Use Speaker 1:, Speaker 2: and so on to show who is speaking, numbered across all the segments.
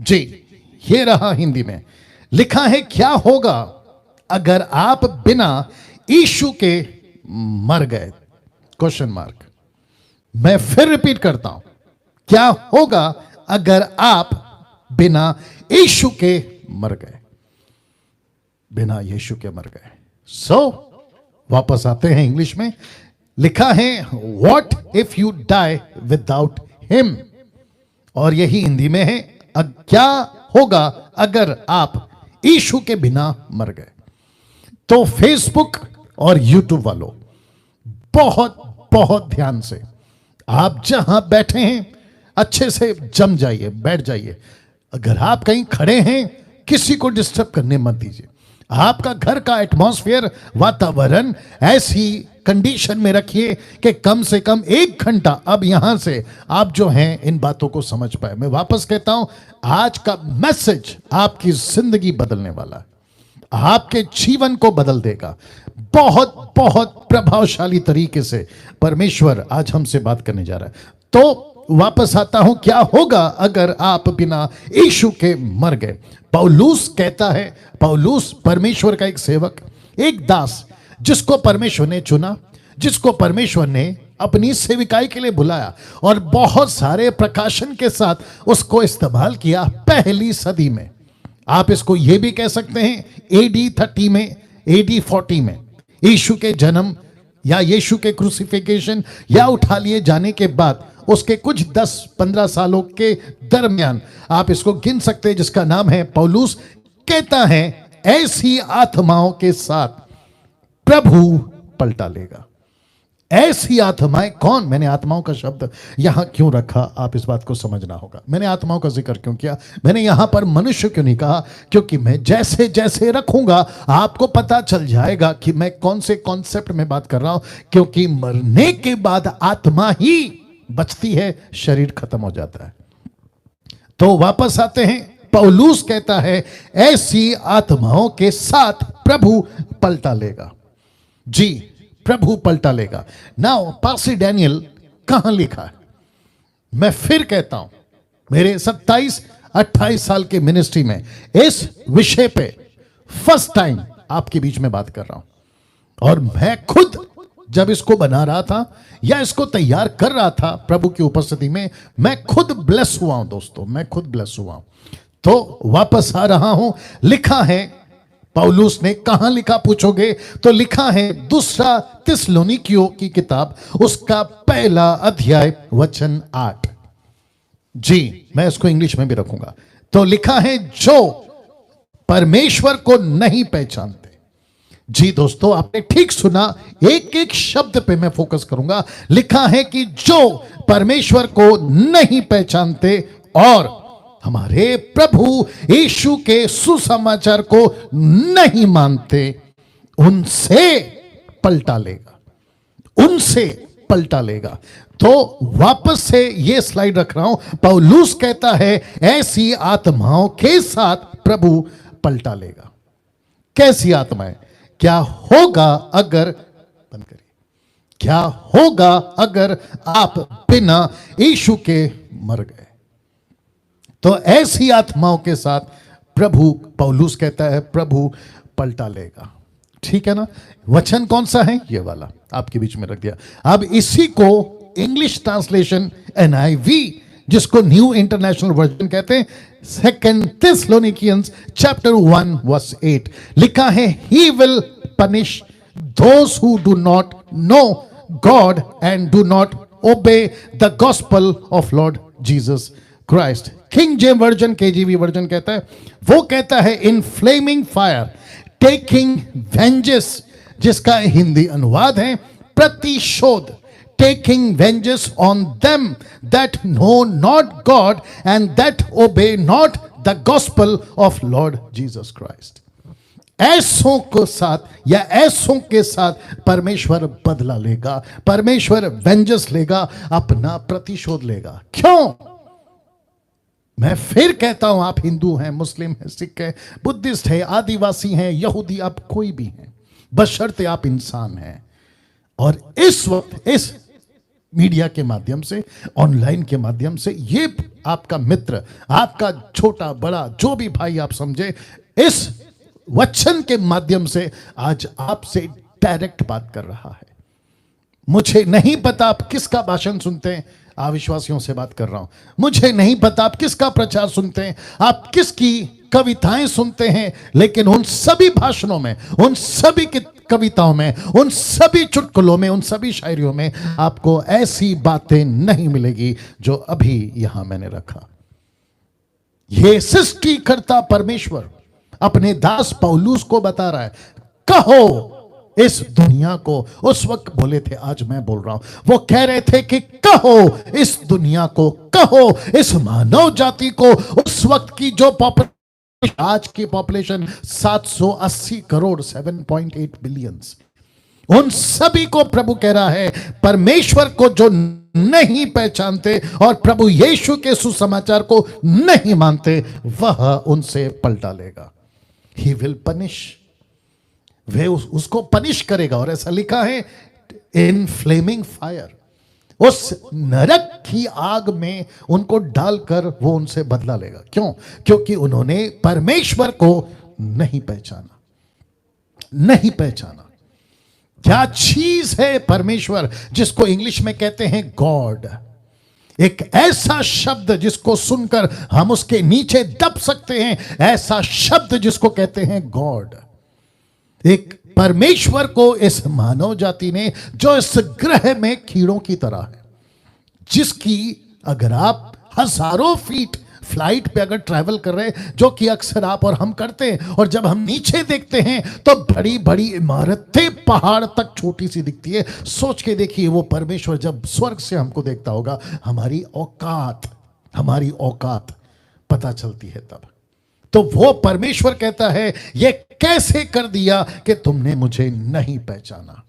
Speaker 1: जी, ये रहा हिंदी में लिखा है, क्या होगा अगर आप बिना यीशु के मर गए? Question mark. मैं फिर रिपीट करता हूं, क्या होगा अगर आप बिना यीशु के मर गए? बिना यीशु के मर गए। सो वापस आते हैं इंग्लिश में। लिखा है, what if you die without him. और यही हिंदी में है, क्या होगा अगर आप यीशु के बिना मर गए? तो फेसबुक और यूट्यूब वालों, बहुत बहुत ध्यान से, आप जहां बैठे हैं अच्छे से जम जाइए, बैठ जाइए। अगर आप कहीं खड़े हैं, किसी को डिस्टर्ब करने मत दीजिए। आपका घर का एटमॉस्फेयर, वातावरण ऐसी कंडीशन में रखिए कि कम से कम 1 घंटा अब यहां से आप जो हैं इन बातों को समझ पाए। मैं वापस कहता हूं, आज का मैसेज आपकी जिंदगी बदलने वाला है, आपके जीवन को बदल देगा। बहुत बहुत प्रभावशाली तरीके से परमेश्वर आज हमसे बात करने जा रहा है। तो वापस आता हूं, क्या होगा अगर आप बिना यीशु के मर गए? पौलुस कहता है, पौलुस परमेश्वर का एक सेवक, एक दास, जिसको परमेश्वर ने चुना, जिसको परमेश्वर ने अपनी सेविकाई के लिए बुलाया और बहुत सारे प्रकाशन के साथ उसको इस्तेमाल किया पहली सदी में। आप इसको यह भी कह सकते हैं AD 30 में, AD 40 में, यीशु के जन्म या यीशु के क्रूसिफिकेशन या उठा लिए जाने के बाद उसके कुछ 10-15 सालों के दरमियान आप इसको गिन सकते हैं, जिसका नाम है पौलुस। कहता है, ऐसी आत्माओं के साथ प्रभु पलटा लेगा। ऐसी आत्माएं कौन? मैंने आत्माओं का शब्द यहां क्यों रखा, आप इस बात को समझना होगा। मैंने आत्माओं का जिक्र क्यों किया, मैंने यहां पर मनुष्य क्यों नहीं कहा? क्योंकि मैं जैसे जैसे रखूंगा आपको पता चल जाएगा कि मैं कौन से कॉन्सेप्ट में बात कर रहा हूं। क्योंकि मरने के बाद आत्मा ही बचती है, शरीर खत्म हो जाता है। तो वापस आते हैं, पौलुस कहता है, ऐसी आत्माओं के साथ प्रभु पलटा लेगा। जी, प्रभु पलटा लेगा। नाउ पास्टर डैनियल कहां लिखा है? मैं फिर कहता हूं, मेरे 27-28 साल के मिनिस्ट्री में इस विषय पे फर्स्ट टाइम आपके बीच में बात कर रहा हूं। और मैं खुद जब इसको बना रहा था या इसको तैयार कर रहा था प्रभु की उपस्थिति में, मैं खुद ब्लेस हुआ हूं दोस्तों, मैं खुद ब्लेस हुआ हूं। तो वापस आ रहा हूं, लिखा है, पौलुस ने कहां लिखा पूछोगे तो लिखा है 2 थिस्सलुनीकियों की किताब, उसका 1 अध्याय वचन 8। जी, मैं इसको इंग्लिश में भी रखूंगा। तो लिखा है, जो परमेश्वर को नहीं पहचानते। जी दोस्तों, आपने ठीक सुना, एक एक शब्द पे मैं फोकस करूंगा। लिखा है कि जो परमेश्वर को नहीं पहचानते और हमारे प्रभु यीशु के सुसमाचार को नहीं मानते, उनसे पलटा लेगा, उनसे पलटा लेगा। तो वापस से ये स्लाइड रख रहा हूं, पौलुस कहता है, ऐसी आत्माओं के साथ प्रभु पलटा लेगा। कैसी आत्माएं? क्या होगा अगर, बंद करिए, क्या होगा अगर आप बिना यीशु के मर गए? तो ऐसी आत्माओं के साथ प्रभु, पौलुस कहता है, प्रभु पलटा लेगा। ठीक है ना? वचन कौन सा है? ये वाला आपके बीच में रख दिया। अब इसी को इंग्लिश ट्रांसलेशन NIV, जिसको न्यू इंटरनेशनल वर्जन कहते हैं, 2 थिस्सलुनीकियंस चैप्टर 1 वर्स 8 लिखा है, ही will punish those who do not know God and do not obey the gospel of Lord Jesus Christ. King James version, KJV version कहता है, वो कहता है, इन फ्लेमिंग फायर टेकिंग वेंजेस, जिसका हिंदी अनुवाद है प्रतिशोध, taking vengeance on them that know not God and that obey not the gospel of Lord Jesus Christ. ऐसों को साथ या ऐसों के साथ परमेश्वर बदला लेगा, परमेश्वर वेंजेंस लेगा, अपना प्रतिशोध लेगा। क्यों? मैं फिर कहता हूं, आप हिंदू हैं, मुस्लिम हैं, सिख हैं, बुद्धिस्ट हैं, आदिवासी हैं, यहूदी, आप कोई भी हैं, बशर्ते आप इंसान हैं। और इस वक्त, इस मीडिया के माध्यम से, ऑनलाइन के माध्यम से, ये आपका मित्र, आपका छोटा बड़ा जो भी भाई आप समझे, इस वचन के माध्यम से आज आपसे डायरेक्ट बात कर रहा है। मुझे नहीं पता आप किसका भाषण सुनते हैं, अविश्वासियों से बात कर रहा हूं। मुझे नहीं पता आप किसका प्रचार सुनते हैं, आप किसकी कविताएं सुनते हैं, लेकिन उन सभी भाषणों में, उन सभी कविताओं में, उन सभी चुटकुलों में, उन सभी शायरियों में आपको ऐसी बातें नहीं मिलेगी जो अभी यहां मैंने रखा। यह सृष्टिकर्ता परमेश्वर अपने दास पौलुस को बता रहा है, कहो इस दुनिया को। उस वक्त बोले थे, आज मैं बोल रहा हूं, वो कह रहे थे कि कहो इस दुनिया को, कहो इस मानव जाति को। उस वक्त की जो पॉपुलेशन, आज की पॉपुलेशन 780 करोड़, 7.8 बिलियन, उन सभी को प्रभु कह रहा है, परमेश्वर को जो नहीं पहचानते और प्रभु यीशु के सुसमाचार को नहीं मानते, वह उनसे पलटा लेगा। He will punish, वे उसको पनिश करेगा। और ऐसा लिखा है, इन फ्लेमिंग फायर, उस नरक की आग में उनको डालकर वो उनसे बदला लेगा। क्यों? क्योंकि उन्होंने परमेश्वर को नहीं पहचाना, नहीं पहचाना। क्या चीज है परमेश्वर, जिसको इंग्लिश में कहते हैं गॉड। एक ऐसा शब्द जिसको सुनकर हम उसके नीचे दब सकते हैं, ऐसा शब्द जिसको कहते हैं गॉड। एक परमेश्वर को इस मानव जाति ने, जो इस ग्रह में कीड़ों की तरह है, जिसकी अगर आप हजारों फीट फ्लाइट पे अगर ट्रैवल कर रहे हैं, जो कि अक्सर आप और हम करते हैं, और जब हम नीचे देखते हैं तो बड़ी बड़ी इमारतें पहाड़ तक छोटी सी दिखती है। सोच के देखिए, वो परमेश्वर जब स्वर्ग से हमको देखता होगा, हमारी औकात पता चलती है तब। तो वो परमेश्वर कहता है, ये कैसे कर दिया कि तुमने मुझे नहीं पहचाना,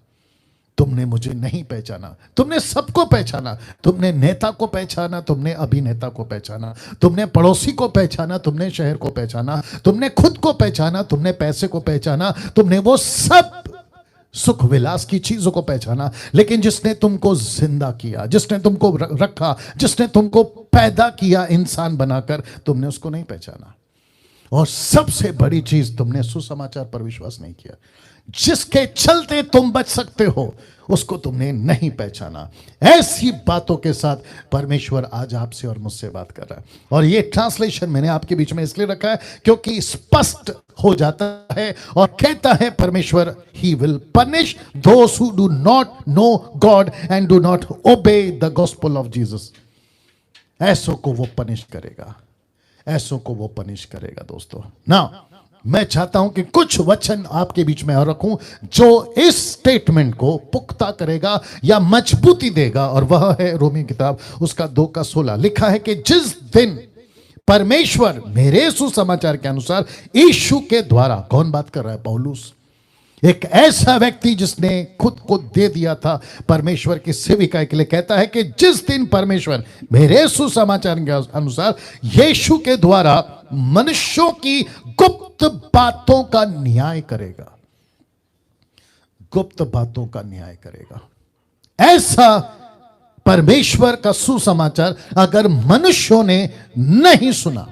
Speaker 1: तुमने मुझे नहीं पहचाना। तुमने सबको पहचाना, तुमने नेता को पहचाना, तुमने अभिनेता को पहचाना, तुमने पड़ोसी को पहचाना, तुमने शहर को पहचाना, तुमने खुद को पहचाना, तुमने पैसे को पहचाना, तुमने वो सब सुख विलास की चीजों को पहचाना। लेकिन जिसने तुमको जिंदा किया, जिसने तुमको रखा, जिसने तुमको पैदा किया इंसान बनाकर, तुमने उसको नहीं पहचाना। और सबसे बड़ी चीज, तुमने सुसमाचार पर विश्वास नहीं किया। जिसके चलते तुम बच सकते हो, उसको तुमने नहीं पहचाना। ऐसी बातों के साथ परमेश्वर आज आपसे और मुझसे बात कर रहा है। और ये ट्रांसलेशन मैंने आपके बीच में इसलिए रखा है क्योंकि स्पष्ट हो जाता है और कहता है परमेश्वर, he will punish those who do not know God and do not obey the gospel of Jesus. ऐसों को वो पनिश करेगा, ऐसों को वो पनिश करेगा। दोस्तों, ना मैं चाहता हूं कि कुछ वचन आपके बीच में और रखूं जो इस स्टेटमेंट को पुख्ता करेगा या मजबूती देगा, और वह है रोमी किताब उसका 2:16। लिखा है कि जिस दिन परमेश्वर मेरे सुसमाचार के अनुसार यीशु के द्वारा, कौन बात कर रहा है? पौलुस, एक ऐसा व्यक्ति जिसने खुद को दे दिया था परमेश्वर की सेविका के लिए, कहता है कि जिस दिन परमेश्वर मेरे सुसमाचार के अनुसार यीशु के द्वारा मनुष्यों की गुप्त बातों का न्याय करेगा, गुप्त बातों का न्याय करेगा। ऐसा परमेश्वर का सुसमाचार अगर मनुष्यों ने नहीं सुना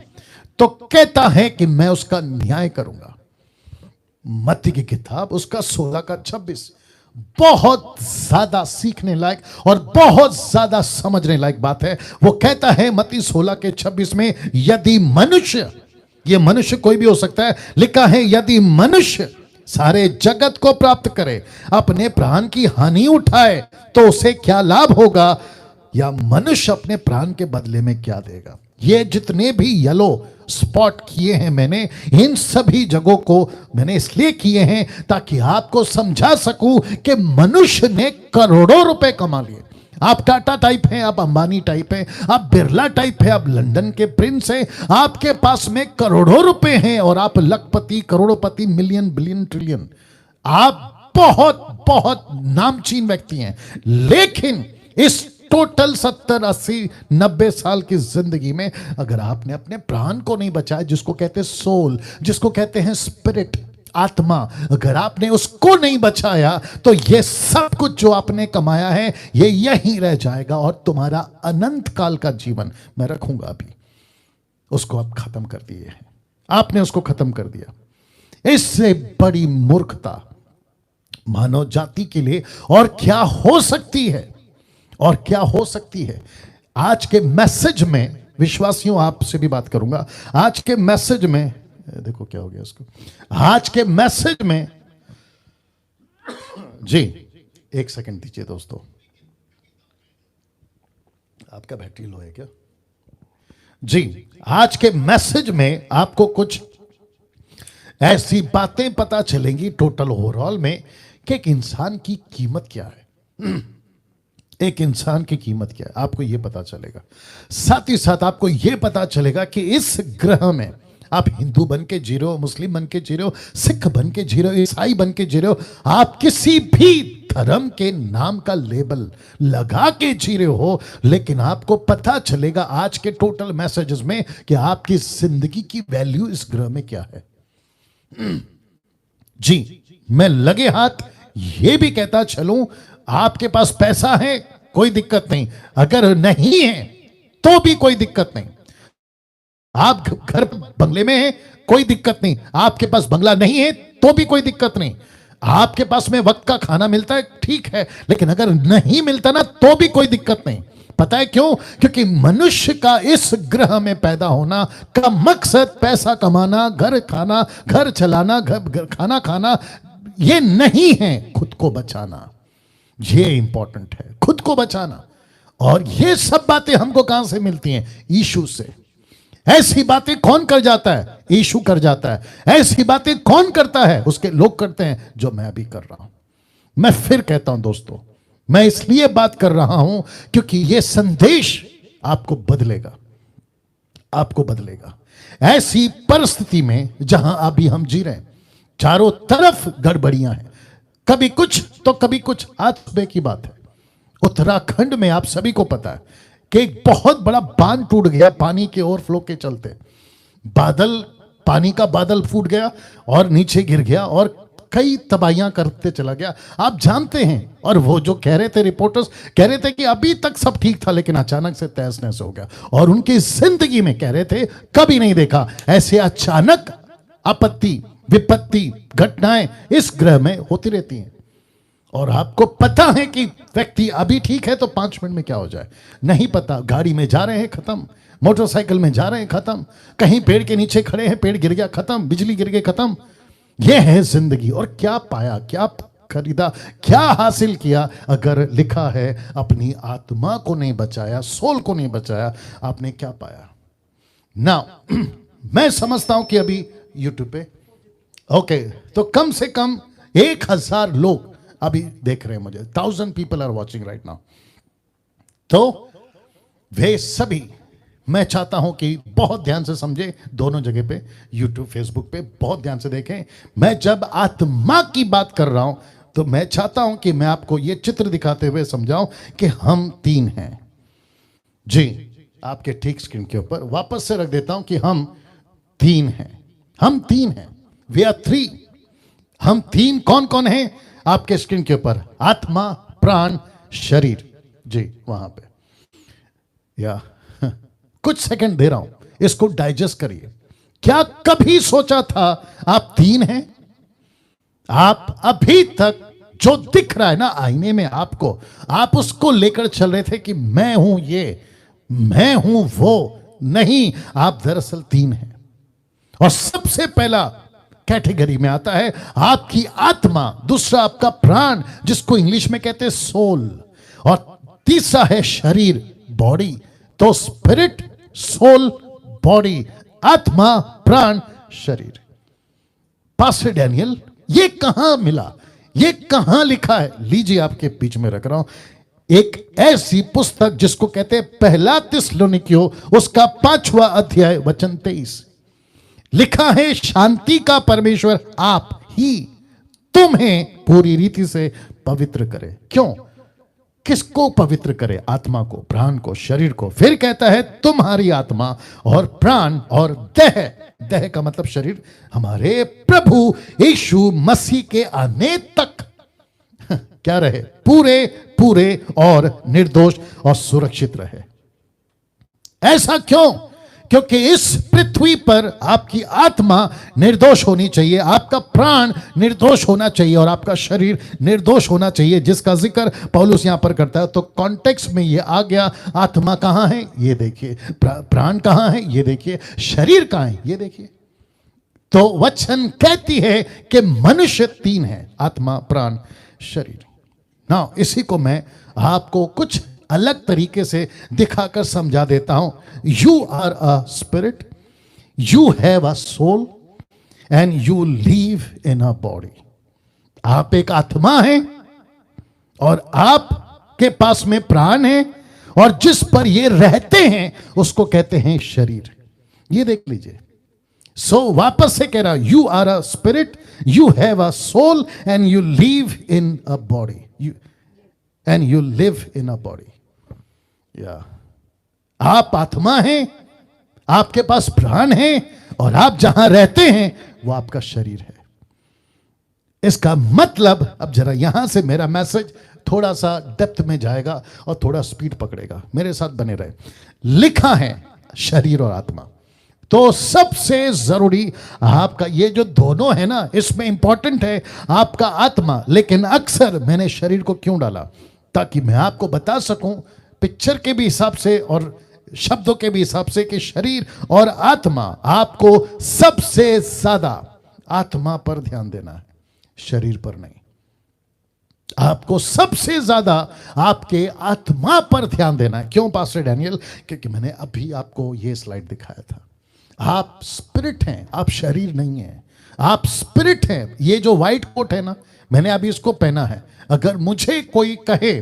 Speaker 1: तो कहता है कि मैं उसका न्याय करूंगा। मत्ती की किताब उसका 16:26 बहुत ज्यादा सीखने लायक और बहुत ज्यादा समझने लायक बात है। वो कहता है मत्ती 16:26 में, यदि मनुष्य, ये मनुष्य कोई भी हो सकता है, लिखा है यदि मनुष्य सारे जगत को प्राप्त करे, अपने प्राण की हानि उठाए, तो उसे क्या लाभ होगा, या मनुष्य अपने प्राण के बदले में क्या देगा। ये जितने भी येलो स्पॉट किए हैं मैंने, इन सभी जगहों को मैंने इसलिए किए हैं ताकि आपको समझा सकूं कि मनुष्य ने करोड़ों रुपए कमा लिए। आप टाटा टाइप हैं, आप अंबानी टाइप हैं, आप बिरला टाइप हैं, आप लंदन के प्रिंस हैं, आपके पास में करोड़ों रुपए हैं और आप लखपति, करोड़पति, मिलियन, बिलियन, ट्रिलियन, आप बहुत बहुत नामचीन व्यक्ति हैं। लेकिन इस टोटल 70, 80, 90 साल की जिंदगी में अगर आपने अपने प्राण को नहीं बचाया, जिसको कहते हैं सोल, जिसको कहते हैं स्पिरिट, आत्मा अगर आपने उसको नहीं बचाया तो ये सब कुछ जो आपने कमाया है ये यहीं रह जाएगा और तुम्हारा अनंत काल का जीवन मैं रखूंगा अभी, उसको आप खत्म कर दिए हैं, आपने उसको खत्म कर दिया। इससे बड़ी मूर्खता मानव जाति के लिए और क्या हो सकती है, और क्या हो सकती है। आज के मैसेज में विश्वासियों, आपसे भी बात करूंगा, आज के मैसेज में देखो क्या हो गया इसको, आज के मैसेज में जी एक सेकंड दीजिए दोस्तों, आपका बैटरी लो है क्या जी। आज के मैसेज में आपको कुछ ऐसी बातें पता चलेंगी टोटल ओवरऑल में कि एक इंसान की कीमत क्या है, एक इंसान की कीमत क्या है, आपको यह पता चलेगा। साथ ही साथ आपको यह पता चलेगा कि इस ग्रह में आप हिंदू बन के जी रहे हो, मुस्लिम बन के जी रहे हो, सिख बन के जी रहे हो, ईसाई बन के जी रहे हो, आप किसी भी धर्म के नाम का लेबल लगा के जी रहे हो, लेकिन आपको पता चलेगा आज के टोटल मैसेजेस में कि आपकी जिंदगी की वैल्यू इस ग्रह में क्या है। जी मैं लगे हाथ ये भी कहता चलूं, आपके पास पैसा है कोई दिक्कत नहीं, अगर नहीं है तो भी कोई दिक्कत नहीं, आप घर बंगले में हैं कोई दिक्कत नहीं, आपके पास बंगला नहीं है तो भी कोई दिक्कत नहीं, आपके पास में वक्त का खाना मिलता है ठीक है, लेकिन अगर नहीं मिलता ना तो भी कोई दिक्कत नहीं। पता है क्यों? क्योंकि मनुष्य का इस ग्रह में पैदा होना का मकसद पैसा कमाना, घर खाना, घर चलाना, घर खाना खाना ये नहीं है, खुद को बचाना ये इंपॉर्टेंट है, खुद को बचाना। और ये सब बातें हमको कहां से मिलती हैं? यीशु से। ऐसी बातें कौन कर जाता है? यीशु कर जाता है। ऐसी बातें कौन करता है? उसके लोग करते हैं जो मैं अभी कर रहा हूं। मैं फिर कहता हूं दोस्तों, मैं इसलिए बात कर रहा हूं क्योंकि यह संदेश आपको बदलेगा, आपको बदलेगा। ऐसी परिस्थिति में जहां अभी हम जी रहे हैं, चारों तरफ गड़बड़ियां हैं, कभी कुछ तो कभी कुछ। आज सुबह की बात है, उत्तराखंड में आप सभी को पता है कि एक बहुत बड़ा बांध टूट गया पानी के ओवरफ्लो के चलते। बादल, पानी का बादल फूट गया और नीचे गिर गया और कई तबाहियां करते चला गया। आप जानते हैं, और वो जो कह रहे थे रिपोर्टर्स कह रहे थे कि अभी तक सब ठीक था, लेकिन अचानक से तहस नहस हो गया। और उनकी जिंदगी में कह रहे थे कभी नहीं देखा ऐसे अचानक आपत्ति, विपत्ति, घटनाएं इस ग्रह में होती रहती हैं। और आपको पता है कि व्यक्ति अभी ठीक है तो 5 मिनट में क्या हो जाए नहीं पता। गाड़ी में जा रहे हैं खत्म, मोटरसाइकिल में जा रहे हैं खत्म, कहीं पेड़ के नीचे खड़े हैं पेड़ गिर गया खत्म, बिजली गिर गई खत्म। यह है जिंदगी। और क्या पाया, क्या खरीदा, क्या हासिल किया? अगर लिखा है अपनी आत्मा को नहीं बचाया, सोल को नहीं बचाया, आपने क्या पाया? नाउ मैं समझता हूं कि अभी यूट्यूब पे ओके तो कम से कम 1000 लोग अभी देख रहे हैं मुझे, 1000 people are watching right now. तो वे सभी मैं चाहता हूं कि बहुत ध्यान से समझे, दोनों जगह पे, यूट्यूब फेसबुक पे बहुत ध्यान से देखें। मैं जब आत्मा की बात कर रहा हूं तो मैं चाहता हूं कि मैं आपको यह चित्र दिखाते हुए समझाऊं कि हम 3 हैं। जी आपके ठीक स्क्रीन के ऊपर वापस से रख देता हूं कि हम 3 हैं, हम 3 हैं, वी आर 3। हम 3 कौन कौन हैं? आपके स्क्रीन के ऊपर आत्मा, प्राण, शरीर। जी वहां पे या कुछ सेकंड दे रहा हूं, इसको डाइजेस्ट करिए। क्या कभी सोचा था आप 3 हैं? आप अभी तक जो दिख रहा है ना आईने में आपको, आप उसको लेकर चल रहे थे कि मैं हूं ये, मैं हूं वो। नहीं, आप दरअसल 3 हैं। और सबसे पहला कैटेगरी में आता है आपकी आत्मा, दूसरा आपका प्राण जिसको इंग्लिश में कहते हैं सोल, और तीसरा है शरीर, बॉडी। तो स्पिरिट, सोल, बॉडी, आत्मा, प्राण, शरीर। पास्टर डैनियल ये कहां मिला, ये कहां लिखा है? लीजिए आपके बीच में रख रहा हूं एक ऐसी पुस्तक जिसको कहते हैं पहला थिस्सलुनीकियों, उसका 5वां अध्याय वचन 23। लिखा है शांति का परमेश्वर आप ही तुम्हें पूरी रीति से पवित्र करे। क्यों? किसको पवित्र करे? आत्मा को, प्राण को, शरीर को। फिर कहता है तुम्हारी आत्मा और प्राण और देह देह का मतलब शरीर, हमारे प्रभु यीशु मसीह के आने तक क्या रहे, पूरे पूरे और निर्दोष और सुरक्षित रहे। ऐसा क्यों? क्योंकि इस पृथ्वी पर आपकी आत्मा निर्दोष होनी चाहिए, आपका प्राण निर्दोष होना चाहिए और आपका शरीर निर्दोष होना चाहिए, जिसका जिक्र पौलुस यहां पर करता है। तो कॉन्टेक्स्ट में ये आ गया, आत्मा कहां है ये देखिए, प्राण कहां है ये देखिए, शरीर कहां है ये देखिए। तो वचन कहती है कि मनुष्य तीन है, आत्मा, प्राण, शरीर। ना इसी को मैं आपको कुछ अलग तरीके से दिखाकर समझा देता हूं। You are a spirit, you have a soul and you live in a body. आप एक आत्मा हैं और आपके पास में प्राण है, और जिस पर ये रहते हैं उसको कहते हैं शरीर। ये देख लीजिए। सो वापस से कह रहा, you are a spirit, you have a soul and you live in a body, and you live in a body. या आप आत्मा हैं, आपके पास प्राण है, और आप जहां रहते हैं वो आपका शरीर है। इसका मतलब, अब जरा यहां से मेरा मैसेज थोड़ा सा डेप्थ में जाएगा और थोड़ा स्पीड पकड़ेगा, मेरे साथ बने रहे। लिखा है शरीर और आत्मा, तो सबसे जरूरी आपका ये जो दोनों है ना, इसमें इंपॉर्टेंट है आपका आत्मा। लेकिन अक्सर मैंने शरीर को क्यों डाला, ताकि मैं आपको बता सकूं पिक्चर के भी हिसाब से और शब्दों के भी हिसाब से कि शरीर और आत्मा, आपको सबसे ज्यादा आत्मा पर ध्यान देना है, शरीर पर नहीं। आपको सबसे ज्यादा आपके आत्मा पर ध्यान देना है। क्यों पास्टर डैनियल? क्योंकि मैंने अभी आपको ये स्लाइड दिखाया था। आप स्पिरिट हैं, आप शरीर नहीं हैं। आप स्पिरिट हैं। ये जो व्हाइट कोट है ना, मैंने अभी इसको पहना है। अगर मुझे कोई कहे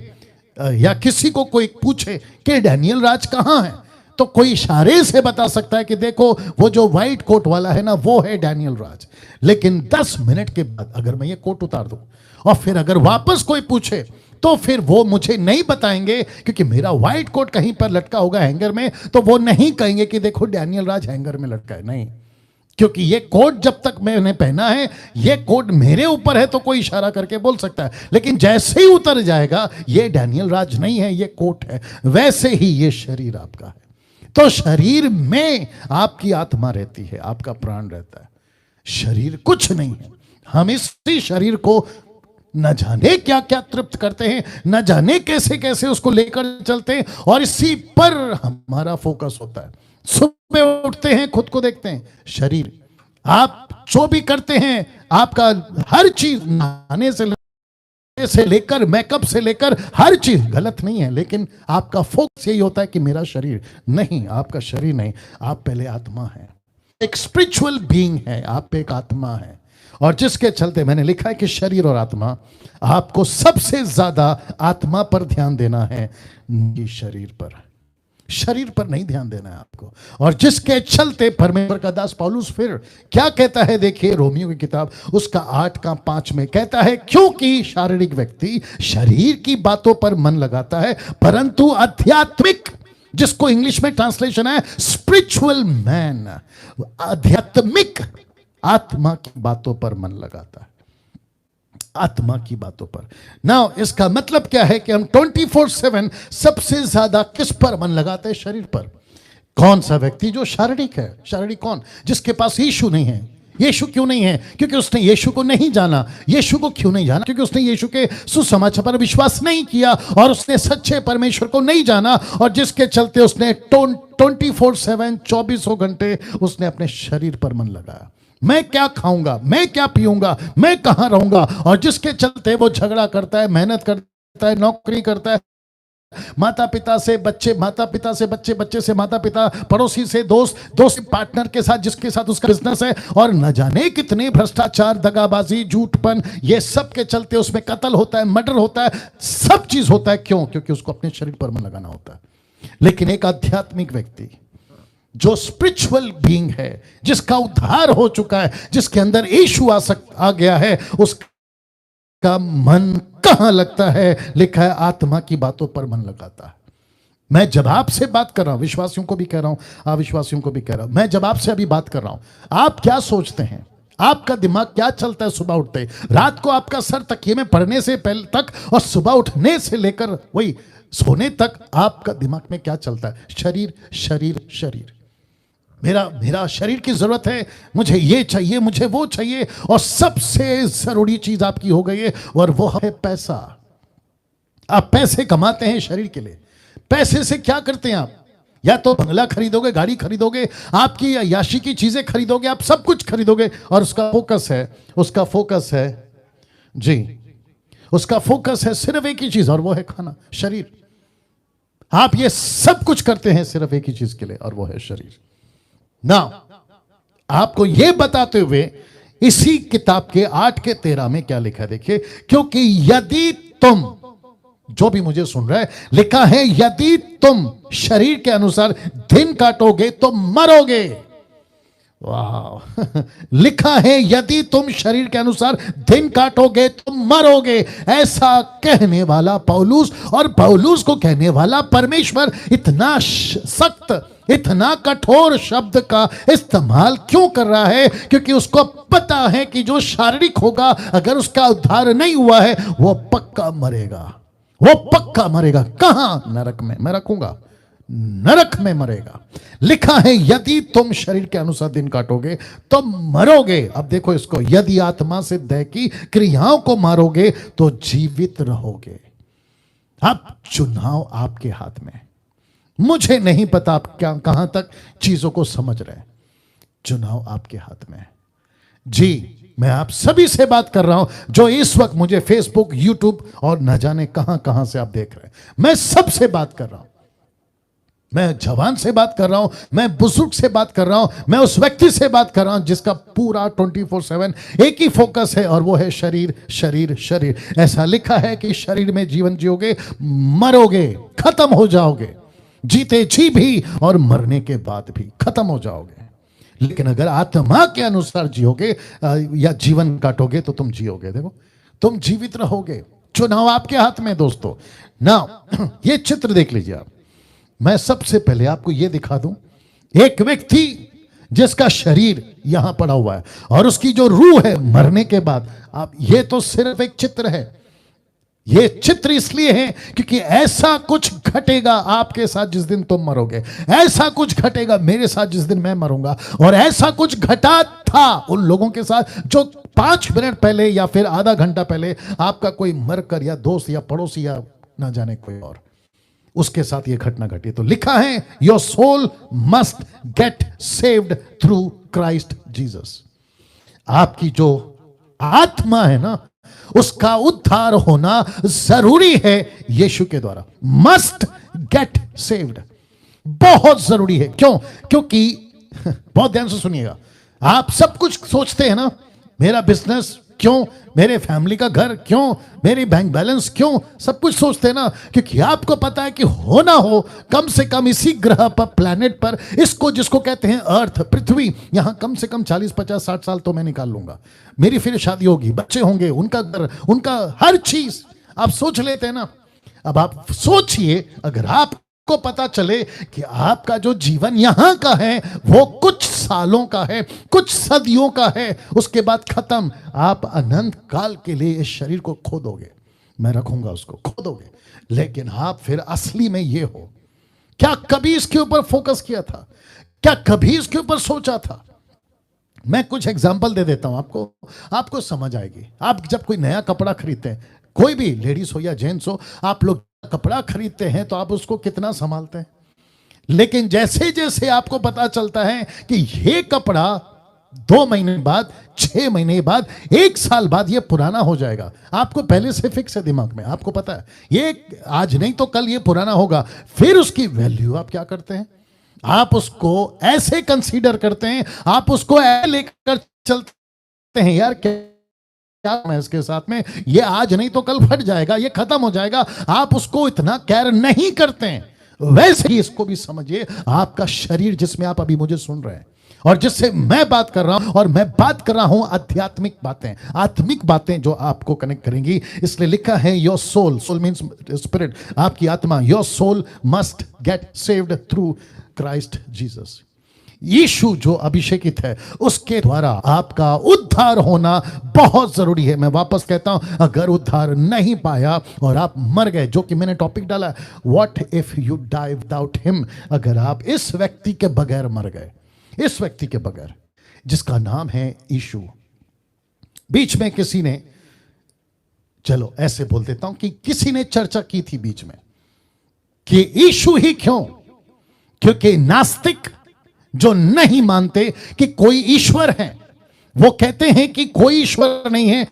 Speaker 1: या किसी को कोई पूछे कि डैनियल राज कहां है, तो कोई इशारे से बता सकता है कि देखो वो जो व्हाइट कोट वाला है ना, वो है डैनियल राज। लेकिन 10 मिनट के बाद अगर मैं ये कोट उतार दूं और फिर अगर वापस कोई पूछे, तो फिर वो मुझे नहीं बताएंगे, क्योंकि मेरा व्हाइट कोट कहीं पर लटका होगा हैंगर में, तो वो नहीं कहेंगे कि देखो डैनियल राज हैंगर में लटका है। नहीं, क्योंकि ये कोट जब तक मैंने पहना है, ये कोट मेरे ऊपर है, तो कोई इशारा करके बोल सकता है। लेकिन जैसे ही उतर जाएगा, ये डैनियल राज नहीं है, ये कोट है। वैसे ही ये शरीर आपका है। तो शरीर में आपकी आत्मा रहती है, आपका प्राण रहता है। शरीर कुछ नहीं है। हम इसी शरीर को न जाने क्या क्या तृप्त करते हैं, न जाने कैसे कैसे उसको लेकर चलते हैं, और इसी पर हमारा फोकस होता है। सुबह उठते हैं, खुद को देखते हैं, शरीर। आप जो भी करते हैं, आपका हर चीज, नहाने से लेकर मेकअप से लेकर हर चीज गलत नहीं है, लेकिन आपका फोकस यही होता है कि मेरा शरीर नहीं। आपका शरीर नहीं, आप पहले आत्मा है, एक स्पिरिचुअल बीइंग है, आप एक आत्मा है। और जिसके चलते मैंने लिखा है कि शरीर और आत्मा, आपको सबसे ज्यादा आत्मा पर ध्यान देना है, शरीर पर नहीं ध्यान देना है आपको। और जिसके चलते परमेश्वर का दास पौलुस फिर क्या कहता है, देखिए रोमियो की किताब उसका 8:5 में कहता है, क्योंकि शारीरिक व्यक्ति शरीर की बातों पर मन लगाता है, परंतु आध्यात्मिक, जिसको इंग्लिश में ट्रांसलेशन है स्पिरिचुअल मैन, आध्यात्मिक आत्मा की बातों पर मन लगाता है, आत्मा की बातों पर। नाउ इसका मतलब क्या है कि हम 24/7 सबसे ज्यादा किस पर मन लगाते हैं? शरीर पर। कौन सा व्यक्ति जो शारीरिक है? शारीरिक कौन? जिसके पास यीशु नहीं है। यीशु क्यों नहीं है? क्योंकि उसने यीशु को नहीं जाना। यीशु को क्यों नहीं जाना? क्योंकि उसने यीशु के सुसमाचार पर विश्वास नहीं किया और उसने सच्चे परमेश्वर को नहीं जाना, और जिसके चलते उसने 24/7 24 घंटे उसने अपने शरीर पर मन लगाया। मैं क्या खाऊंगा, मैं क्या पीऊंगा, मैं कहां रहूंगा, और जिसके चलते वो झगड़ा करता है, मेहनत करता है, नौकरी करता है, माता पिता से बच्चे, माता पिता से बच्चे, बच्चे से माता पिता, पड़ोसी से दोस्त, दोस्त पार्टनर के साथ जिसके साथ उसका बिजनेस है, और न जाने कितने भ्रष्टाचार, दगाबाजी, झूठपन, ये सब के चलते उसमें कत्ल होता है, मर्डर होता है, सब चीज होता है। क्यों? क्योंकि उसको अपने शरीर पर मन लगाना होता है। लेकिन एक आध्यात्मिक व्यक्ति जो स्पिरिचुअल बीइंग है, जिसका उद्धार हो चुका है, जिसके अंदर यीशु आ गया है, उसका मन कहां लगता है? लिखा है आत्मा की बातों पर मन लगाता है। मैं जब आपसे बात कर रहा हूं, विश्वासियों को भी कह रहा हूं, अविश्वासियों को भी कह रहा हूं, मैं जब आपसे अभी बात कर रहा हूं, आप क्या सोचते हैं? आपका दिमाग क्या चलता है सुबह उठते? रात को आपका सर तकिए में पड़ने से पहले तक और सुबह उठने से लेकर वही सोने तक आपका दिमाग में क्या चलता है? शरीर, शरीर, शरीर। मेरा मेरा शरीर की जरूरत है, मुझे ये चाहिए, मुझे वो चाहिए, और सबसे जरूरी चीज आपकी हो गई है और वो है पैसा। आप पैसे कमाते हैं शरीर के लिए। पैसे से क्या करते हैं आप? या तो बंगला खरीदोगे, गाड़ी खरीदोगे, आपकी याशी की चीजें खरीदोगे, आप सब कुछ खरीदोगे, और उसका फोकस है जी, उसका फोकस है सिर्फ एक ही चीज, और वो है खाना, शरीर। आप ये सब कुछ करते हैं सिर्फ एक ही चीज के लिए, और वो है शरीर ना। आपको ये बताते हुए इसी किताब के 8:13 में क्या लिखा है देखिए, क्योंकि यदि तुम, जो भी मुझे सुन रहा है, लिखा है यदि तुम शरीर के अनुसार दिन काटोगे तो मरोगे। वाह लिखा है यदि तुम शरीर के अनुसार दिन काटोगे तो मरोगे। ऐसा कहने वाला पौलुस, और पौलुस को कहने वाला परमेश्वर इतना सख्त, इतना कठोर शब्द का इस्तेमाल क्यों कर रहा है? क्योंकि उसको पता है कि जो शारीरिक होगा, अगर उसका उद्धार नहीं हुआ है, वो पक्का मरेगा, वो पक्का मरेगा। कहां? नरक में। मैं रखूंगा, नरक में मरेगा। लिखा है यदि तुम शरीर के अनुसार दिन काटोगे तो मरोगे। अब देखो इसको, यदि आत्मा से देह की क्रियाओं को मारोगे तो जीवित रहोगे। अब चुनाव आपके हाथ में। मुझे नहीं पता आप क्या कहां तक चीजों को समझ रहे हैं। चुनाव आपके हाथ में जी। मैं आप सभी से बात कर रहा हूं जो इस वक्त मुझे फेसबुक, यूट्यूब और न जाने कहां कहां से आप देख रहे हैं। मैं सबसे बात कर रहा हूं। मैं जवान से बात कर रहा हूं, मैं बुजुर्ग से बात कर रहा हूं, मैं उस व्यक्ति से बात कर रहा हूं जिसका पूरा 24/7 एक ही फोकस है, और वो है शरीर, शरीर, शरीर। ऐसा लिखा है कि शरीर में जीवन जियोगे, मरोगे, खत्म हो जाओगे। जीते जी भी और मरने के बाद भी खत्म हो जाओगे। लेकिन अगर आत्मा के अनुसार जियोगे या जीवन काटोगे तो तुम जियोगे। देखो, तुम जीवित रहोगे। चुनाव आपके हाथ में दोस्तों ना। ये चित्र देख लीजिए आप। मैं सबसे पहले आपको यह दिखा दूं, एक व्यक्ति जिसका शरीर यहां पड़ा हुआ है और उसकी जो रूह है मरने के बाद। आप, ये तो सिर्फ एक चित्र है। ये चित्र इसलिए है क्योंकि ऐसा कुछ घटेगा आपके साथ जिस दिन तुम मरोगे, ऐसा कुछ घटेगा मेरे साथ जिस दिन मैं मरूंगा, और ऐसा कुछ घटा था उन लोगों के साथ जो 5 मिनट पहले या फिर आधा घंटा पहले आपका कोई मरकर, या दोस्त या पड़ोसी या ना जाने कोई और, उसके साथ ये घटना घटी। तो लिखा है your soul must get saved through Christ Jesus. आपकी जो आत्मा है ना, उसका उद्धार होना जरूरी है यीशु के द्वारा। मस्ट गेट सेव्ड, बहुत जरूरी है। क्यों? क्योंकि बहुत ध्यान से सुनिएगा, आप सब कुछ सोचते हैं ना, मेरा बिजनेस क्यों, मेरे फैमिली का घर क्यों, मेरी बैंक बैलेंस क्यों, सब कुछ सोचते हैं ना, क्योंकि आपको पता है कि हो ना हो, कम से कम इसी ग्रह पर, प्लैनेट पर, इसको जिसको कहते हैं अर्थ, पृथ्वी, यहां कम से कम 40, 50, 60 साल तो मैं निकाल लूंगा। मेरी फिर शादी होगी, बच्चे होंगे, उनका घर, उनका हर चीज आप सोच लेते हैं ना। अब आप सोचिए, अगर आपको पता चले कि आपका जो जीवन यहां का है वो कुछ सालों का है, कुछ सदियों का है, उसके बाद खत्म, आप अनंत काल के लिए इस शरीर को खो दोगे। मैं रखूंगा उसको, खो दोगे। लेकिन आप फिर असली में ये हो। क्या कभी इसके ऊपर फोकस किया था? क्या कभी इसके ऊपर सोचा था? मैं कुछ एग्जाम्पल दे देता हूं आपको, आपको समझ आएगी। आप जब कोई नया कपड़ा खरीदते हैं, कोई भी लेडीज हो या जेंट्स हो, आप लोग कपड़ा खरीदते हैं तो आप उसको कितना संभालते हैं। लेकिन जैसे जैसे आपको पता चलता है कि ये कपड़ा 2 महीने बाद, 6 महीने बाद, 1 साल बाद ये पुराना हो जाएगा, आपको पहले से फिक्स है दिमाग में, आपको पता है ये आज नहीं तो कल ये पुराना होगा। फिर उसकी वैल्यू आप क्या करते हैं? आप उसको ऐसे कंसीडर करते हैं, आप उसको ऐसे लेकर चलते हैं, यार क्या मैं इसके साथ में, ये आज नहीं तो कल फट जाएगा, ये खत्म हो जाएगा। आप उसको इतना केयर नहीं करते हैं। वैसे ही इसको भी समझिए, आपका शरीर जिसमें आप अभी मुझे सुन रहे हैं, और जिससे मैं बात कर रहा हूं, और मैं बात कर रहा हूं आध्यात्मिक बातें, आत्मिक बातें जो आपको कनेक्ट करेंगी। इसलिए लिखा है your soul, soul means spirit, आपकी आत्मा, your soul must get saved through Christ Jesus. यीशु जो अभिषेकित है उसके द्वारा आपका उद्धार होना बहुत जरूरी है। मैं वापस कहता हूं, अगर उद्धार नहीं पाया और आप मर गए, जो कि मैंने टॉपिक डाला, what if you die without him, अगर आप इस व्यक्ति के बगैर मर गए, इस व्यक्ति के बगैर जिसका नाम है यीशु। बीच में किसी ने, चलो ऐसे बोल देता हूं कि किसी ने चर्चा की थी बीच में कि यीशु ही क्यों, क्योंकि नास्तिक जो नहीं मानते कि कोई ईश्वर है, वो कहते हैं कि कोई ईश्वर नहीं है,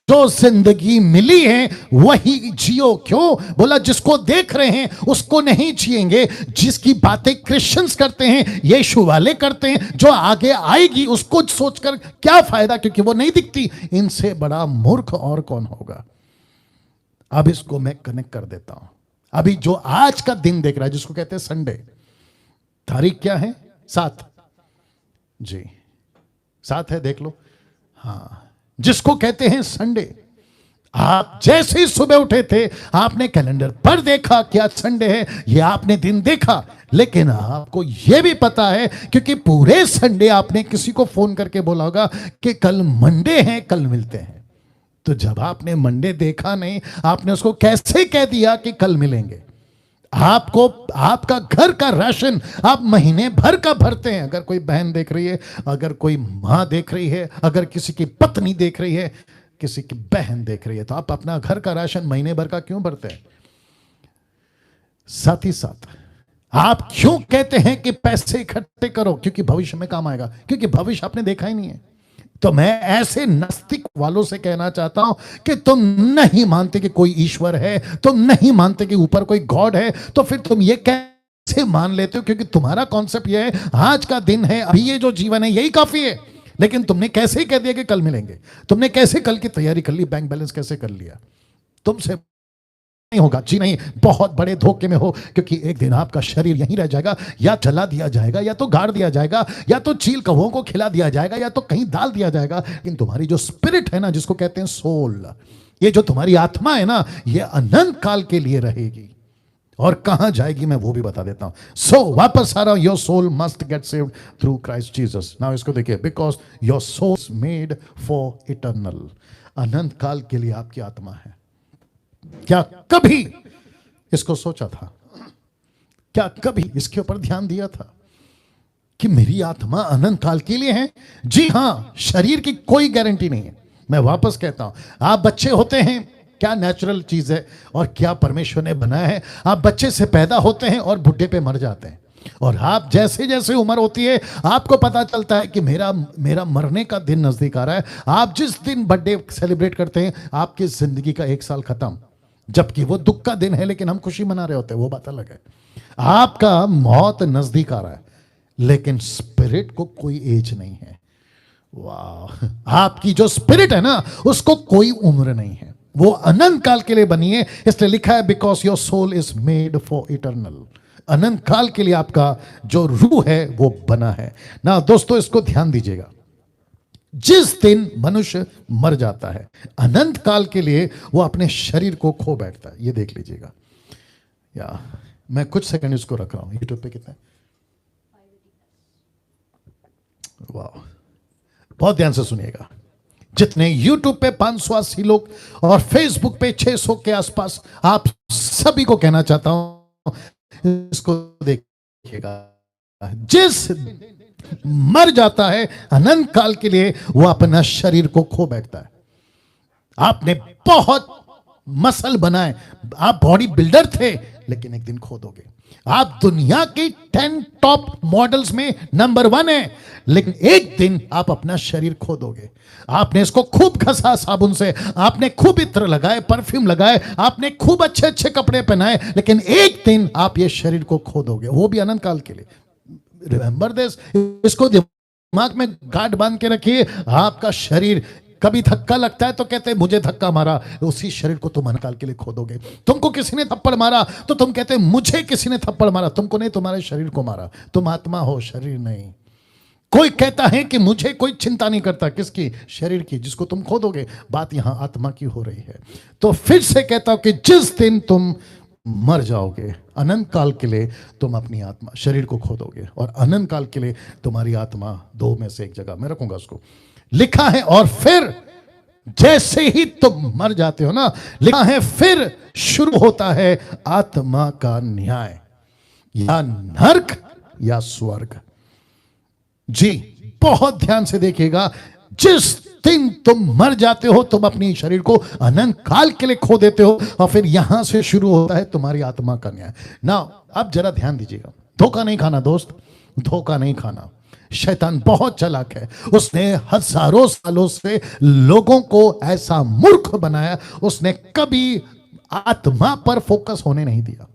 Speaker 1: जो जिंदगी मिली है वही जियो। क्यों? बोला जिसको देख रहे हैं उसको नहीं जिएंगे, जिसकी बातें क्रिश्चियंस करते हैं, यीशु वाले करते हैं, जो आगे आएगी उसको सोचकर क्या फायदा, क्योंकि वो नहीं दिखती। इनसे बड़ा मूर्ख और कौन होगा। अब इसको मैं कनेक्ट कर देता हूं। अभी जो आज का दिन देख रहा है, जिसको कहते हैं संडे, तारीख क्या है? 7 जी, 7 है, देख लो। हाँ, जिसको कहते हैं संडे। आप जैसे ही सुबह उठे थे, आपने कैलेंडर पर देखा कि आज संडे है, ये आपने दिन देखा, लेकिन आपको यह भी पता है, क्योंकि पूरे संडे आपने किसी को फोन करके बोला होगा कि कल मंडे है, कल मिलते हैं। तो जब आपने मंडे देखा नहीं, आपने उसको कैसे कह दिया कि कल मिलेंगे? आपको आपका घर का राशन आप महीने भर का भरते हैं। अगर कोई बहन देख रही है, अगर कोई मां देख रही है, अगर किसी की पत्नी देख रही है, किसी की बहन देख रही है, तो आप अपना घर का राशन महीने भर का क्यों भरते हैं? साथ ही साथ आप क्यों कहते हैं कि पैसे इकट्ठे करो? क्योंकि भविष्य में काम आएगा, क्योंकि भविष्य आपने देखा ही नहीं है। तो मैं ऐसे नास्तिक वालों से कहना चाहता हूं कि तुम नहीं मानते कि कोई ईश्वर है, तुम नहीं मानते कि ऊपर कोई गॉड है, तो फिर तुम ये कैसे मान लेते हो? क्योंकि तुम्हारा कॉन्सेप्ट ये है, आज का दिन है, अभी ये जो जीवन है यही काफी है। लेकिन तुमने कैसे कह दिया कि कल मिलेंगे? तुमने कैसे कल की तैयारी कर ली? बैंक बैलेंस कैसे कर लिया? तुमसे नहीं होगा जी, नहीं। बहुत बड़े धोखे में हो, क्योंकि एक दिन आपका शरीर यहीं रह जाएगा, या जला दिया जाएगा, या तो गाड़ दिया जाएगा, या तो चील कौवों को खिला दिया जाएगा, या तो कहीं डाल दिया जाएगा। लेकिन तुम्हारी जो स्पिरिट है ना, जिसको कहते हैं सोल, ये जो तुम्हारी आत्मा है ना, ये अनंत काल के लिए रहेगी। और कहां जाएगी मैं वो भी बता देता हूं। सो वापस आ रहा हूं, your soul must get saved through Christ Jesus. Now इसको देखिए, because your soul made for eternal, अनंत काल के लिए आपकी आत्मा है। क्या कभी इसको सोचा था? क्या कभी इसके ऊपर ध्यान दिया था कि मेरी आत्मा अनंत काल के लिए है? जी हां, शरीर की कोई गारंटी नहीं है। मैं वापस कहता हूं, आप बच्चे होते हैं, क्या नेचुरल चीज है और क्या परमेश्वर ने बनाया है। आप बच्चे से पैदा होते हैं और बुढ़े पे मर जाते हैं, और आप जैसे जैसे उम्र होती है आपको पता चलता है कि मेरा मरने का दिन नजदीक आ रहा है। आप जिस दिन बर्थडे सेलिब्रेट करते हैं, आपकी जिंदगी का 1 साल खत्म, जबकि वो दुख का दिन है, लेकिन हम खुशी मना रहे होते हैं, वो बात अलग है। आपका मौत नजदीक आ रहा है, लेकिन स्पिरिट को कोई एज नहीं है। वाह, आपकी जो स्पिरिट है ना, उसको कोई उम्र नहीं है, वो अनंत काल के लिए बनी है। इसलिए लिखा है, because your soul is made for eternal, अनंत काल के लिए आपका जो रूह है वो बना है ना। दोस्तों इसको ध्यान दीजिएगा, जिस दिन मनुष्य मर जाता है, अनंत काल के लिए वो अपने शरीर को खो बैठता है। ये देख लीजिएगा, या मैं कुछ सेकंड इसको रख रहा हूं। यूट्यूब पे कितना है? वाह, बहुत ध्यान से सुनिएगा। जितने यूट्यूब पे 580 लोग और फेसबुक पे 600 के आसपास, आप सभी को कहना चाहता हूं, इसको देखिएगा। जिस मर जाता है अनंत काल के लिए, वो अपना शरीर को खो बैठता है। आपने बहुत मसल बनाए, आप बॉडी बिल्डर थे, लेकिन एक दिन खो दोगे। आप दुनिया के 10 टॉप मॉडल्स में नंबर 1 है, लेकिन एक दिन आप अपना शरीर खो दोगे। आपने इसको खूब घसा साबुन से, आपने खूब इत्र लगाए, परफ्यूम लगाए, आपने खूब अच्छे अच्छे कपड़े पहनाए, लेकिन एक दिन आप ये शरीर को खो दोगे, वो भी अनंत काल के लिए। रिमेंबर दिस, इसको दिमाग में गांठ बांध के रखिए। आपका शरीर कभी धक्का लगता है तो कहते हैं मुझे धक्का मारा, उसी शरीर को तुम अनंत काल के लिए खो दोगे। तुमको किसी ने थप्पड़ मारा तो तुम कहते हैं मुझे किसी ने थप्पड़ मारा, तुमको नहीं, तुम्हारे शरीर को मारा। तुम आत्मा हो, शरीर नहीं। कोई कहता है कि मुझे कोई चिंता नहीं करता, किसकी? शरीर की, जिसको तुम खो दोगे। बात यहां आत्मा की हो रही है। तो फिर से कहता हूं कि जिस दिन तुम मर जाओगे, अनंत काल के लिए तुम अपनी आत्मा, शरीर को खो दोगे, और अनंत काल के लिए तुम्हारी आत्मा दो में से एक जगह मैं रखूंगा उसको। लिखा है, और फिर जैसे ही तुम मर जाते हो ना, लिखा है फिर शुरू होता है आत्मा का न्याय, या नरक या स्वर्ग। जी बहुत ध्यान से देखिएगा, जिस दिन तुम मर जाते हो, तुम अपनी शरीर को अनंत काल के लिए खो देते हो, और फिर यहां से शुरू होता है तुम्हारी आत्मा का न्याय। ना अब जरा ध्यान दीजिएगा, धोखा नहीं खाना दोस्त, धोखा नहीं खाना। शैतान बहुत चालाक है, उसने हजारों सालों से लोगों को ऐसा मूर्ख बनाया, उसने कभी आत्मा पर फोकस होने नहीं दिया,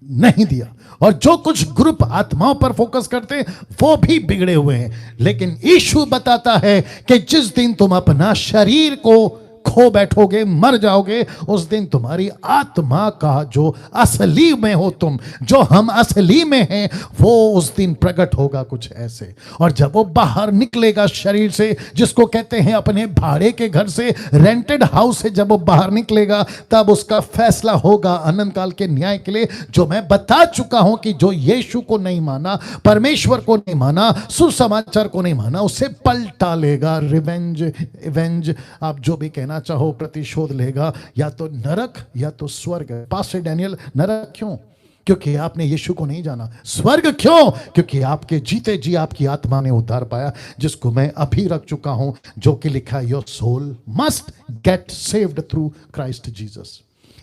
Speaker 1: नहीं दिया। और जो कुछ ग्रुप आत्माओं पर फोकस करते हैं वो भी बिगड़े हुए हैं। लेकिन यीशु बताता है कि जिस दिन तुम अपना शरीर को खो बैठोगे, मर जाओगे, उस दिन तुम्हारी आत्मा का जो असली में हो तुम, जो हम असली में हैं, वो उस दिन प्रकट होगा कुछ ऐसे। और जब वो बाहर निकलेगा शरीर से, जिसको कहते हैं अपने भाड़े के घर से, रेंटेड हाउस से, जब वो बाहर निकलेगा तब उसका फैसला होगा अनंत काल के न्याय के लिए। जो मैं बता चुका हूं कि जो यीशु को नहीं माना, परमेश्वर को नहीं माना, सुसमाचार को नहीं माना, उसे पलटा लेगा। रिवेंज, इवेंज, आप जो भी कहना चाहो, प्रतिशोध लेगा, या तो नरक या तो स्वर्ग। पास्टर डैनियल, नरक क्यों? क्योंकि आपने यीशु को नहीं जाना। स्वर्ग क्यों? क्योंकि आपके जीते जी आपकी आत्मा ने उद्धार पाया, जिसको मैं अभी रख चुका हूं, जो कि लिखा है, your soul must get saved through Christ Jesus.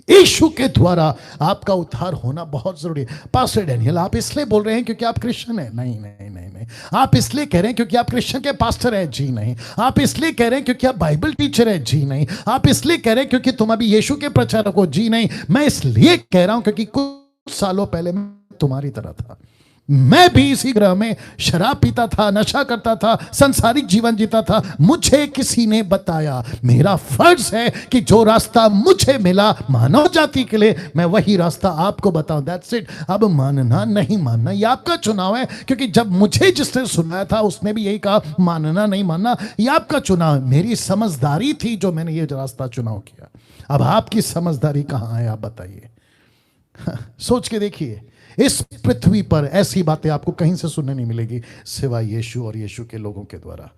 Speaker 1: यीशु के द्वारा आपका उद्धार होना बहुत जरूरी है। पास्टर डैनियल, आप इसलिए बोल रहे हैं क्योंकि आप क्रिश्चियन हैं? नहीं नहीं नहीं नहीं। आप इसलिए कह रहे हैं क्योंकि आप क्रिश्चियन के पास्टर हैं? जी नहीं। आप इसलिए कह रहे हैं क्योंकि आप बाइबल टीचर हैं? जी नहीं। आप इसलिए कह रहे हैं क्योंकि तुम अभी यीशु के प्रचारक हो? जी नहीं। मैं इसलिए कह रहा हूं क्योंकि कुछ सालों पहले मैं तुम्हारी तरह था। मैं भी इसी ग्रह में शराब पीता था, नशा करता था, संसारिक जीवन जीता था। मुझे किसी ने बताया, मेरा फर्ज है कि जो रास्ता मुझे मिला मानव जाति के लिए, मैं वही रास्ता आपको बताऊं। That's it. अब मानना नहीं मानना ये आपका चुनाव है, क्योंकि जब मुझे जिसने सुनाया था उसने भी यही कहा, मानना नहीं मानना ये आपका चुनाव है। मेरी समझदारी थी जो मैंने ये रास्ता चुनाव किया। अब आपकी समझदारी कहां है, आप बताइए। सोच के देखिए, इस पृथ्वी पर ऐसी बातें आपको कहीं से सुनने नहीं मिलेगी सिवाय यीशु और यीशु के लोगों के द्वारा।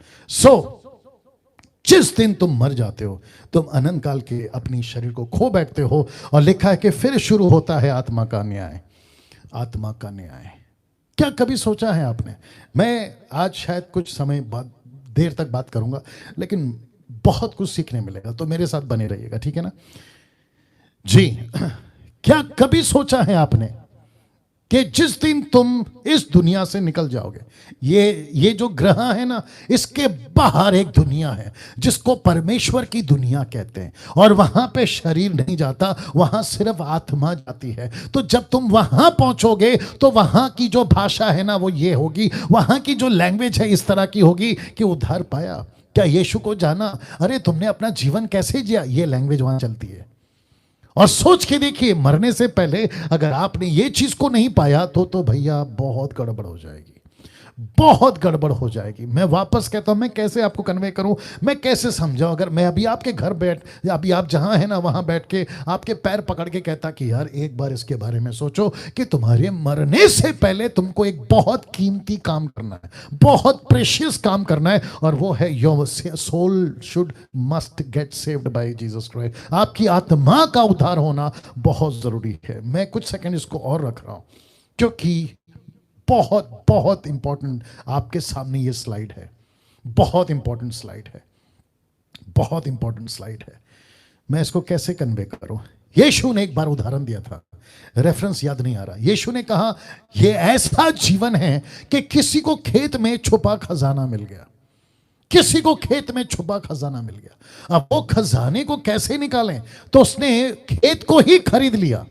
Speaker 1: जिस दिन तुम मर जाते हो, तुम अनंत काल के अपनी शरीर को खो बैठते हो, और लिखा है कि फिर शुरू होता है आत्मा का न्याय। आत्मा का न्याय क्या कभी सोचा है आपने? मैं आज शायद कुछ समय बाद, देर तक बात करूंगा, लेकिन बहुत कुछ सीखने मिलेगा, तो मेरे साथ बने रहिएगा, ठीक है ना जी। क्या कभी सोचा है आपने कि जिस दिन तुम इस दुनिया से निकल जाओगे, ये जो ग्रह है ना, इसके बाहर एक दुनिया है जिसको परमेश्वर की दुनिया कहते हैं, और वहां पे शरीर नहीं जाता, वहां सिर्फ आत्मा जाती है। तो जब तुम वहां पहुंचोगे तो वहां की जो भाषा है ना वो ये होगी, वहां की जो लैंग्वेज है इस तरह की होगी कि उद्धार पाया, क्या यीशु को जाना, अरे तुमने अपना जीवन कैसे जिया, ये लैंग्वेज वहां चलती है। और सोच के देखिए, मरने से पहले अगर आपने ये चीज को नहीं पाया तो भैया बहुत गड़बड़ हो जाएगी, बहुत गड़बड़ हो जाएगी। मैं वापस कहता हूं, मैं कैसे आपको कन्वे करूं, मैं कैसे समझाऊं? अगर मैं अभी आपके घर बैठ, अभी आप जहां हैं ना वहां बैठ के आपके पैर पकड़ के कहता कि यार एक बार इसके बारे में सोचो कि तुम्हारे मरने से पहले तुमको एक बहुत कीमती काम करना है, बहुत प्रेशियस काम करना है, और वो है your soul should must get saved by Jesus Christ. आपकी आत्मा का उद्धार होना बहुत जरूरी है। मैं कुछ सेकंड इसको और रख रहा हूं क्योंकि बहुत बहुत इंपॉर्टेंट आपके सामने ये स्लाइड है, बहुत इंपॉर्टेंट स्लाइड है, बहुत इंपॉर्टेंट स्लाइड है। मैं इसको कैसे कन्वे करूं? यीशु ने एक बार उदाहरण दिया था, रेफरेंस याद नहीं आ रहा। यीशु ने कहा ये ऐसा जीवन है कि किसी को खेत में छुपा खजाना मिल गया, किसी को खेत में छुपा खजाना मिल गया। अब वो खजाने को कैसे निकालें? तो उसने खेत को ही खरीद लिया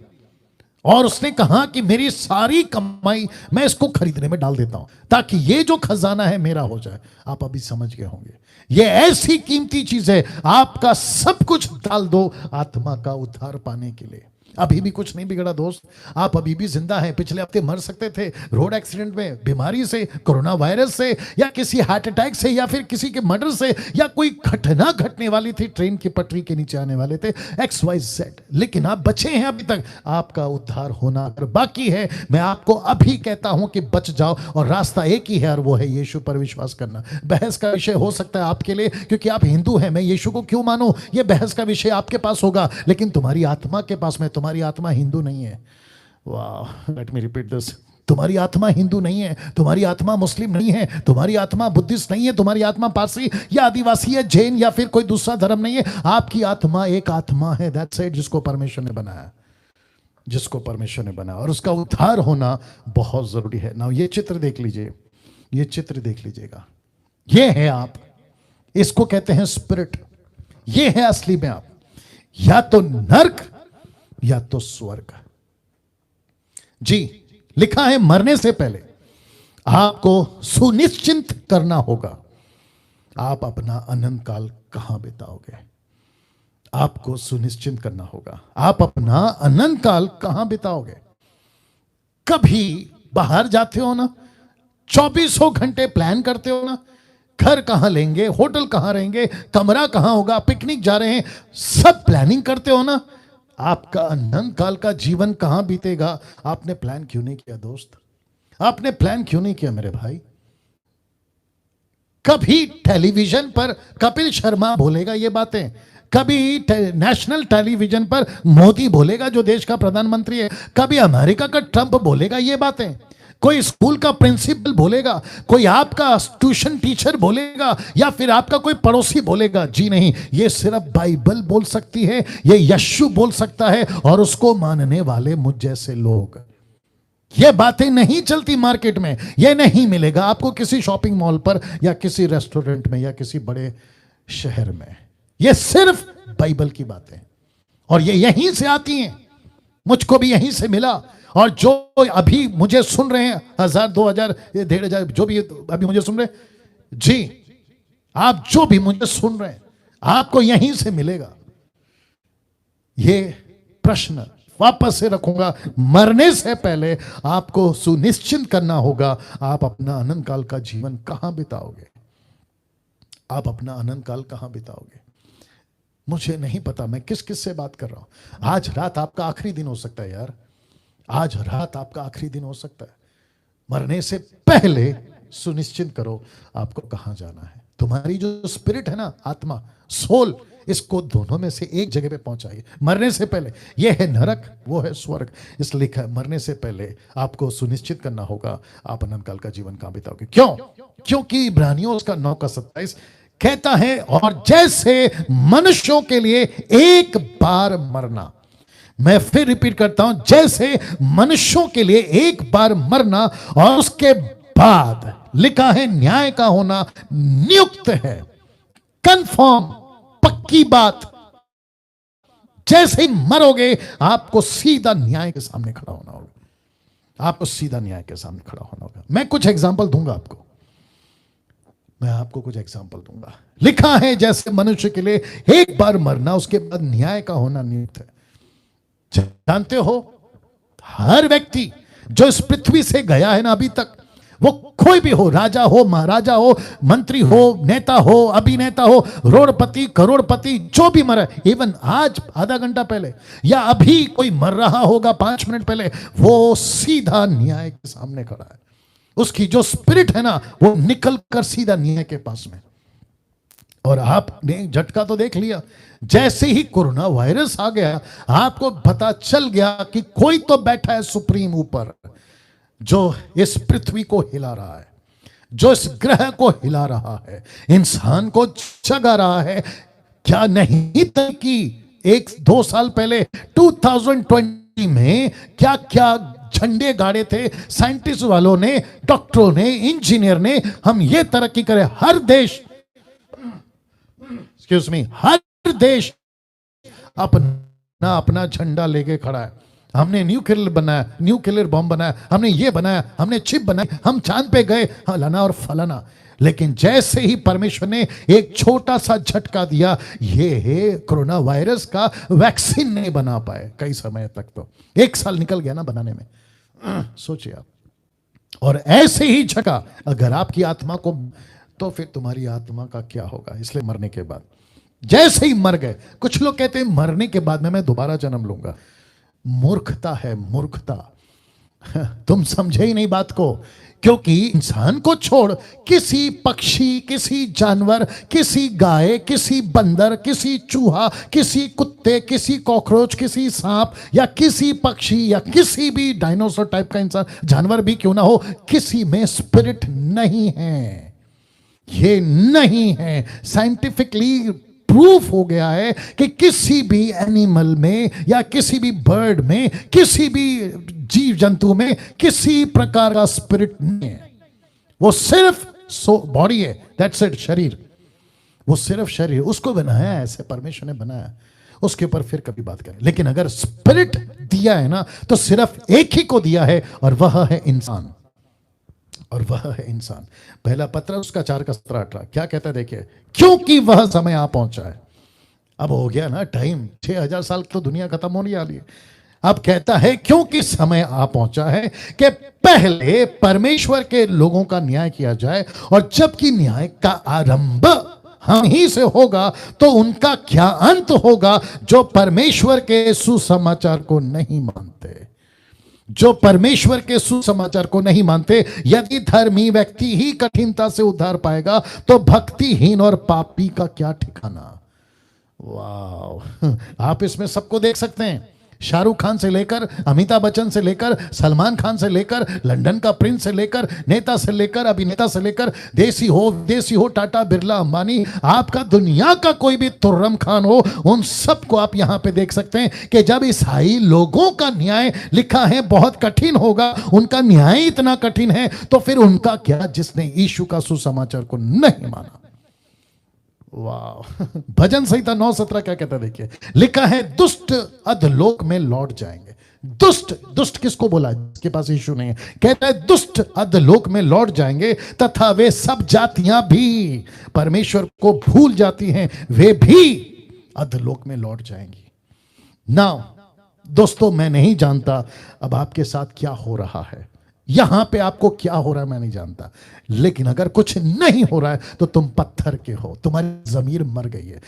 Speaker 1: और उसने कहा कि मेरी सारी कमाई मैं इसको खरीदने में डाल देता हूं ताकि ये जो खजाना है मेरा हो जाए। आप अभी समझ गए होंगे, ये ऐसी कीमती चीज है, आपका सब कुछ डाल दो आत्मा का उद्धार पाने के लिए। अभी भी कुछ नहीं बिगड़ा दोस्त, आप अभी भी जिंदा हैं। पिछले हफ्ते मर सकते थे रोड एक्सीडेंट में, बीमारी से, कोरोना वायरस से, या किसी हार्ट अटैक से, या फिर किसी के मर्डर से, या कोई घटना घटने वाली थी, ट्रेन की पटरी के नीचे आने वाले थे, XYZ, लेकिन आप बचे हैं अभी तक। आपका उद्धार होना अगर बाकी है, मैं आपको अभी कहता हूं कि बच जाओ, और रास्ता एक ही है, और वो है यीशु पर विश्वास करना। बहस का विषय हो सकता है आपके लिए, क्योंकि आप हिंदू हैं, मैं यीशु को क्यों मानूं, यह बहस का विषय आपके पास होगा, लेकिन तुम्हारी आत्मा के पास में, तुम्हारी आत्मा हिंदू नहीं है। वाह, लेट मी रिपीट दिस, तुम्हारी आत्मा हिंदू नहीं है, तुम्हारी आत्मा मुस्लिम नहीं है, तुम्हारी आत्मा बुद्धिस्ट नहीं है, तुम्हारी आत्मा पारसी या आदिवासी है, जैन या फिर कोई दूसरा धर्म नहीं है। आपकी आत्मा एक आत्मा है, दैट्स इट, जिसको परमेश्वर ने बनाया, जिसको परमेश्वर ने बनाया, और उसका उद्धार होना बहुत जरूरी है। नाउ ये चित्र देख लीजिए, ये चित्र देख लीजिएगा, ये है आप, इसको कहते हैं स्पिरिट। ये है असली में आप, या तो नर्क या तो स्वर्ग। जी, लिखा है मरने से पहले आपको सुनिश्चित करना होगा आप अपना अनंत काल कहां बिताओगे। आपको सुनिश्चित करना होगा आप अपना अनंत काल कहां बिताओगे। कभी बाहर जाते हो ना, 24 घंटे प्लान करते हो ना, घर कहां लेंगे, होटल कहां रहेंगे, कमरा कहां होगा, पिकनिक जा रहे हैं, सब प्लानिंग करते हो ना। आपका अनंत काल का जीवन कहां बीतेगा, आपने प्लान क्यों नहीं किया दोस्त, आपने प्लान क्यों नहीं किया मेरे भाई। कभी टेलीविजन पर कपिल शर्मा बोलेगा ये बातें, कभी नेशनल टेलीविजन पर मोदी बोलेगा जो देश का प्रधानमंत्री है, कभी अमेरिका का ट्रंप बोलेगा ये बातें, कोई स्कूल का प्रिंसिपल बोलेगा, कोई आपका ट्यूशन टीचर बोलेगा, या फिर आपका कोई पड़ोसी बोलेगा। जी नहीं, ये सिर्फ बाइबल बोल सकती है, ये यीशु बोल सकता है, और उसको मानने वाले मुझ जैसे लोग। ये बातें नहीं चलती मार्केट में, ये नहीं मिलेगा आपको किसी शॉपिंग मॉल पर, या किसी रेस्टोरेंट में, या किसी बड़े शहर में। ये सिर्फ बाइबल की बातें, और ये यहीं से आती हैं, मुझको भी यहीं से मिला। और जो अभी मुझे सुन रहे हैं, 1000, 2000, 1500, जो भी अभी मुझे सुन रहे हैं, जी, आप जो भी मुझे सुन रहे हैं, आपको यहीं से मिलेगा। ये प्रश्न वापस से रखूंगा, मरने से पहले आपको सुनिश्चित करना होगा आप अपना अनंत काल का जीवन कहां बिताओगे। आप अपना अनंत काल कहां बिताओगे। मुझे नहीं पता मैं किस किस से बात कर रहा हूं। आज रात आपका आखिरी दिन हो सकता है यार, आज रात आपका आखिरी दिन हो सकता है। मरने से पहले सुनिश्चित करो आपको कहां जाना है। तुम्हारी जो स्पिरिट है ना, आत्मा, सोल, इसको दोनों में से एक जगह पे पहुंचाइए मरने से पहले। यह है नरक, वो है स्वर्ग। इसलिए लिखा है मरने से पहले आपको सुनिश्चित करना होगा आप अनंत काल का जीवन कहां बिताओगे। क्यों? क्योंकि इब्रानियों उसका 9:27 कहता है, और जैसे मनुष्यों के लिए एक बार मरना, मैं फिर रिपीट करता हूं, जैसे मनुष्यों के लिए एक बार मरना और उसके बाद लिखा है न्याय का होना नियुक्त है। कंफर्म, पक्की बात, जैसे ही मरोगे आपको सीधा न्याय के सामने खड़ा होना होगा। आपको सीधा न्याय के सामने खड़ा होना होगा। मैं कुछ एग्जांपल दूंगा आपको, मैं आपको कुछ एग्जांपल दूंगा। लिखा है जैसे मनुष्य के लिए एक बार मरना, उसके बाद न्याय का होना नियुक्त है। जानते हो, हर व्यक्ति जो इस पृथ्वी से गया है ना अभी तक, वो कोई भी हो, राजा हो, महाराजा हो, मंत्री हो, नेता हो, अभिनेता हो, रोडपति, करोड़पति, जो भी मरा, इवन आज आधा घंटा पहले या अभी कोई मर रहा होगा 5 मिनट पहले, वो सीधा न्याय के सामने खड़ा है। उसकी जो स्पिरिट है ना, वो निकल कर सीधा न्याय के पास में। और आपने झटका तो देख लिया, जैसे ही कोरोना वायरस आ गया आपको पता चल गया कि कोई तो बैठा है सुप्रीम ऊपर, जो इस पृथ्वी को हिला रहा है, जो इस ग्रह को हिला रहा है, इंसान को जगा रहा है। क्या नहीं था कि 1-2 साल पहले 2020 में क्या क्या झंडे गाड़े थे साइंटिस्ट वालों ने, डॉक्टरों ने, इंजीनियर ने, हम ये तरक्की करें। हर देश, एक्सक्यूज मी, हर देश अपना अपना झंडा लेके खड़ा है। हमने न्यूक्लियर बनाया, न्यूक्लियर बॉम्ब बनाया, हमने ये बनाया, हमने चिप बनाई, हम चांद पे गए, फलाना और फलाना। लेकिन जैसे ही परमेश्वर ने एक छोटा सा झटका दिया, ये कोरोना वायरस का वैक्सीन नहीं बना पाए कई समय तक, तो 1 साल निकल गया ना बनाने में। सोचिए आप। और ऐसे ही झटका अगर आपकी आत्मा को, तो फिर तुम्हारी आत्मा का क्या होगा। इसलिए मरने के बाद, जैसे ही मर गए, कुछ लोग कहते हैं मरने के बाद में मैं दोबारा जन्म लूंगा। मूर्खता है, मूर्खता। तुम समझे ही नहीं बात को, क्योंकि इंसान को छोड़ किसी पक्षी, किसी जानवर, किसी गाय, किसी बंदर, किसी चूहा, किसी कुत्ते, किसी कॉकरोच, किसी सांप, या किसी पक्षी, या किसी भी डायनासोर टाइप का इंसान, जानवर भी क्यों ना हो, किसी में स्पिरिट नहीं है। ये नहीं है। साइंटिफिकली प्रूफ हो गया है कि किसी भी एनिमल में, या किसी भी बर्ड में, किसी भी जीव जंतु में किसी प्रकार का स्पिरिट नहीं है। वो सिर्फ बॉडी है, दैट्स इट, शरीर। वो सिर्फ शरीर, उसको बनाया है ऐसे, परमेश्वर ने बनाया। उसके ऊपर फिर कभी बात करें। लेकिन अगर स्पिरिट दिया है ना, तो सिर्फ एक ही को दिया है, और वह है इंसान। और वह है इंसान। पहला पत्रस उसका 4:17-18 क्या कहता है देखिए, क्योंकि वह समय आ पहुंचा है। अब हो गया ना टाइम, 6000 साल तो दुनिया खत्म होने वाली है। अब कहता है क्योंकि समय आ पहुंचा है कि पहले परमेश्वर के लोगों का न्याय किया जाए, और जबकि न्याय का आरंभ हम ही से होगा, तो उनका क्या अंत होगा जो परमेश्वर के सुसमाचार को नहीं मानते। जो परमेश्वर के सुसमाचार को नहीं मानते। यदि धर्मी व्यक्ति ही कठिनता से उद्धार पाएगा, तो भक्तिहीन और पापी का क्या ठिकाना। वाह, आप इसमें सबको देख सकते हैं। शाहरुख खान से लेकर, अमिताभ बच्चन से लेकर, सलमान खान से लेकर, लंदन का प्रिंस से लेकर, नेता से लेकर, अभिनेता से लेकर, देसी हो विदेशी हो, टाटा बिरला अंबानी, आपका दुनिया का कोई भी तुर्रम खान हो, उन सबको आप यहां पे देख सकते हैं कि जब ईसाई लोगों का न्याय लिखा है बहुत कठिन होगा, उनका न्याय इतना कठिन है, तो फिर उनका क्या जिसने यीशु का सुसमाचार को नहीं माना। वाह, भजन संहिता 9:17 क्या कहता है देखिए, लिखा है दुष्ट अधलोक में लौट जाएंगे। दुष्ट, दुष्ट किसको बोला जिसके पास यीशु नहीं है। कहता है दुष्ट अधलोक में लौट जाएंगे, तथा वे सब जातियां भी परमेश्वर को भूल जाती हैं, वे भी अधलोक में लौट जाएंगी। नाउ दोस्तों, मैं नहीं जानता अब आपके साथ क्या हो रहा है, यहां पे आपको क्या हो रहा है मैं नहीं जानता, लेकिन अगर कुछ नहीं हो रहा है तो तुम पत्थर के हो, तुम्हारी जमीर मर गई है।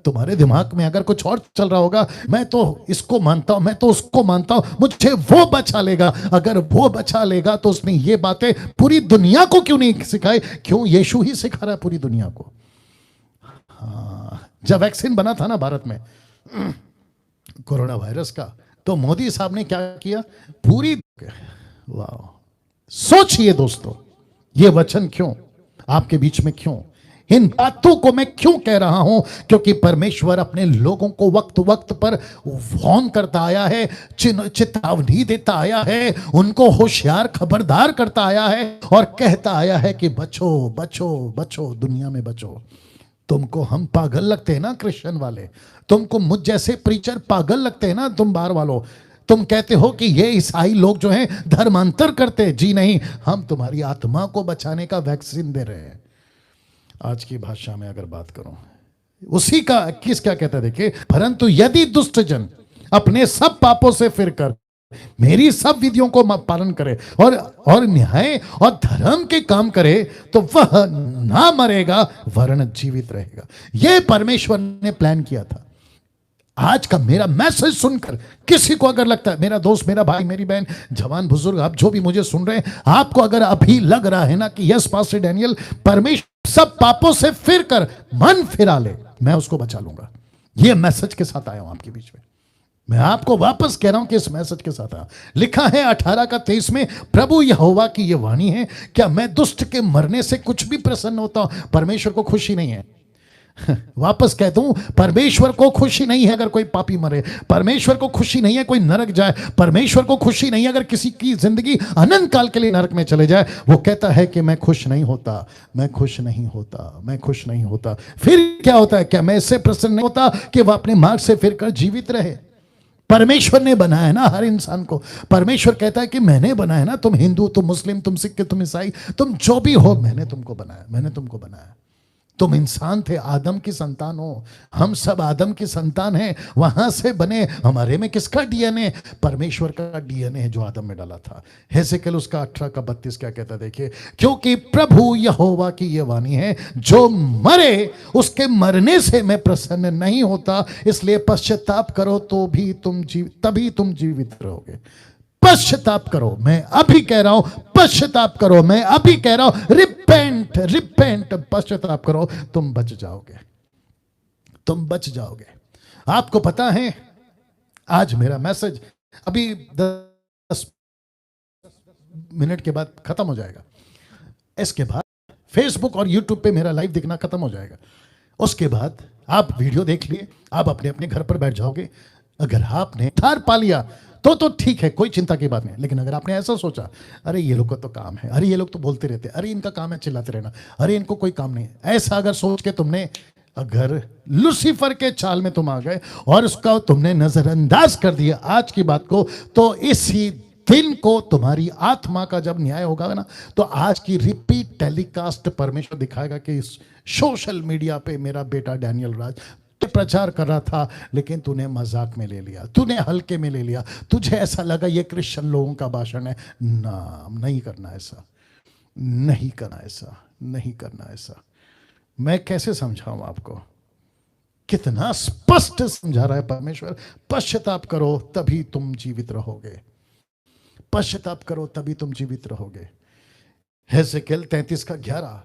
Speaker 1: तुम्हारे दिमाग में अगर कुछ और चल रहा होगा, मैं तो इसको मानता हूं, मैं तो उसको मानता हूं, मुझे वो बचा लेगा। अगर वो बचा लेगा तो उसने ये बातें पूरी दुनिया को क्यों नहीं सिखाई? क्यों यीशु ही सिखा रहा है पूरी दुनिया को। हाँ, जब वैक्सीन बना था ना भारत में कोरोना वायरस का, तो मोदी साहब ने क्या किया, पूरी, वाह, सोचिए दोस्तों, ये वचन क्यों आपके बीच में, क्यों इन बातों को मैं क्यों कह रहा हूं? क्योंकि परमेश्वर अपने लोगों को वक्त वक्त पर वार्न करता आया है, चेतावनी देता आया है, उनको होशियार खबरदार करता आया है, और कहता आया है कि बचो बचो बचो, दुनिया में बचो। तुमको हम पागल लगते हैं ना क्रिश्चियन वाले, तुमको मुझ जैसे प्रीचर पागल लगते हैं ना तुम बाहर वालों, तुम कहते हो कि ये ईसाई लोग जो हैं धर्मांतर करते हैं। जी नहीं, हम तुम्हारी आत्मा को बचाने का वैक्सीन दे रहे हैं। आज की भाषा में अगर बात करूं, उसी का 21 क्या कहता है देखिए, परंतु यदि दुष्ट जन अपने सब पापों से फिरकर मेरी सब विधियों को पालन करे और न्याय और धर्म के काम करे, तो वह ना मरेगा वरन जीवित रहेगा। यह परमेश्वर ने प्लान किया था। आज का मेरा मैसेज सुनकर किसी को अगर लगता है, मेरा दोस्त, मेरा भाई, मेरी बहन, जवान बुजुर्ग, आप जो भी मुझे सुन रहे हैं, आपको अगर अभी लग रहा है ना कि यस पास्टर डैनियल, परमेश्वर सब पापों से फिर कर मन फिरा ले, मैं उसको बचा लूंगा। यह मैसेज के साथ आया हूं आपके बीच में। मैं आपको वापस कह रहा हूं कि इस मैसेज के साथ आया। लिखा है 18:23 में, प्रभु यहोवा की यह वाणी है, क्या मैं दुष्ट के मरने से कुछ भी प्रसन्न होता हूं? परमेश्वर को खुशी नहीं है। वापस कहता हूं, परमेश्वर को खुशी नहीं है अगर कोई पापी मरे, परमेश्वर को खुशी नहीं है कोई नरक जाए, परमेश्वर को खुशी नहीं है अगर किसी की जिंदगी अनंत काल के लिए नरक में चले जाए। वो कहता है कि मैं खुश नहीं होता, मैं खुश नहीं होता, मैं खुश नहीं होता। फिर क्या होता है? क्या मैं इससे प्रसन्न नहीं होता कि वह अपने मार्ग से फिरकर जीवित रहे? परमेश्वर ने बनाया ना हर इंसान को। परमेश्वर कहता है कि मैंने बनाया ना, तुम हिंदू, तुम मुस्लिम, तुम सिख, तुम ईसाई, तुम जो भी हो, मैंने तुमको बनाया, मैंने तुमको बनाया। तुम इंसान थे, आदम की संतान हो, हम सब आदम की संतान हैं, वहां से बने। हमारे में किसका डीएनए? परमेश्वर का डीएनए है जो आदम में डाला था। हेसेकेल उसका 18:32 क्या कहता है देखिए, क्योंकि प्रभु यहोवा की ये वाणी है, जो मरे उसके मरने से मैं प्रसन्न नहीं होता, इसलिए पश्चाताप करो तो भी तभी तुम जीवित रहोगे। पश्चाताप करो, मैं अभी कह रहा हूं, पश्चाताप करो, मैं अभी कह रहा हूं, रिपेंट रिपेंट, पश्चाताप करो, तुम बच जाओगे, तुम बच जाओगे। आपको पता है आज मेरा मैसेज अभी 10 मिनट के बाद खत्म हो जाएगा। इसके बाद फेसबुक और यूट्यूब पे मेरा लाइव दिखना खत्म हो जाएगा। उसके बाद आप वीडियो देख लिए, आप अपने अपने घर पर बैठ जाओगे। अगर आपने थार पा लिया तो ठीक है, कोई चिंता की बात नहीं। लेकिन अगर आपने ऐसा सोचा, अरे ये लोग का तो काम है, अरे ये लोग तो बोलते रहते, अरे इनका काम है चिल्लाते रहना, अरे इनको कोई काम नहीं, ऐसा अगर सोच के तुमने अगर लूसीफर के चाल में तुम आ गए और उसका तुमने नजरअंदाज कर दिया आज की बात को, तो इसी दिन को तुम्हारी आत्मा का जब न्याय होगा ना, तो आज की रिपीट टेलीकास्ट परमेश्वर दिखाएगा कि सोशल मीडिया पे मेरा बेटा डैनियल राज प्रचार कर रहा था, लेकिन तूने मजाक में ले लिया, तूने हल्के में ले लिया, तुझे ऐसा लगा ये क्रिश्चियन लोगों का भाषण है। ना, नहीं करना ऐसा, नहीं करना ऐसा, नहीं करना ऐसा। मैं कैसे समझाऊं आपको, कितना स्पष्ट समझा रहा है परमेश्वर। पश्चाताप करो तभी तुम जीवित रहोगे, पश्चाताप करो तभी तुम जीवित रहोगे। हेसेकेल 33:11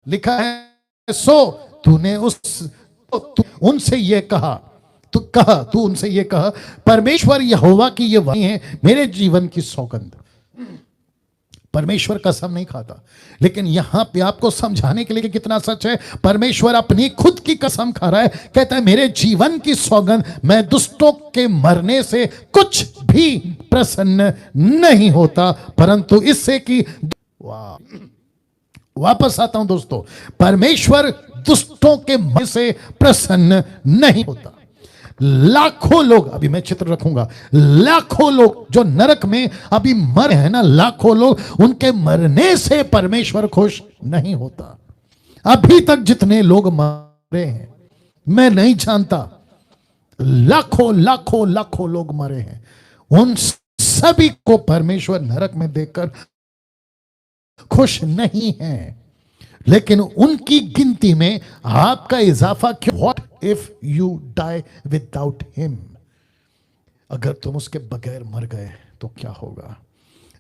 Speaker 1: लिखा है, सो तूने उनसे ये कहा, तू उनसे ये कहा, परमेश्वर यहोवा की ये वाणी है, मेरे जीवन की सौगंध। परमेश्वर कसम नहीं खाता, लेकिन यहां पे आपको समझाने के लिए कि कितना सच है, परमेश्वर अपनी खुद की कसम खा रहा है। कहता है मेरे जीवन की सौगंध, मैं दुष्टों के मरने से कुछ भी प्रसन्न नहीं होता, परंतु इससे कि वापस आता हूं दोस्तों, परमेश्वर दुष्टों के मरने से प्रसन्न नहीं होता। लाखों लोग, अभी मैं चित्र रखूंगा, लाखों लोग जो नरक में अभी मर हैं ना, लाखों लोग, उनके मरने से परमेश्वर खुश नहीं होता। अभी तक जितने लोग मरे हैं मैं नहीं जानता, लाखों लाखों लाखों लोग मरे हैं, उन सभी को परमेश्वर नरक में देखकर खुश नहीं है, लेकिन उनकी गिनती में आपका इजाफा क्यों? What if you die without him, अगर तुम उसके बगैर मर गए तो क्या होगा?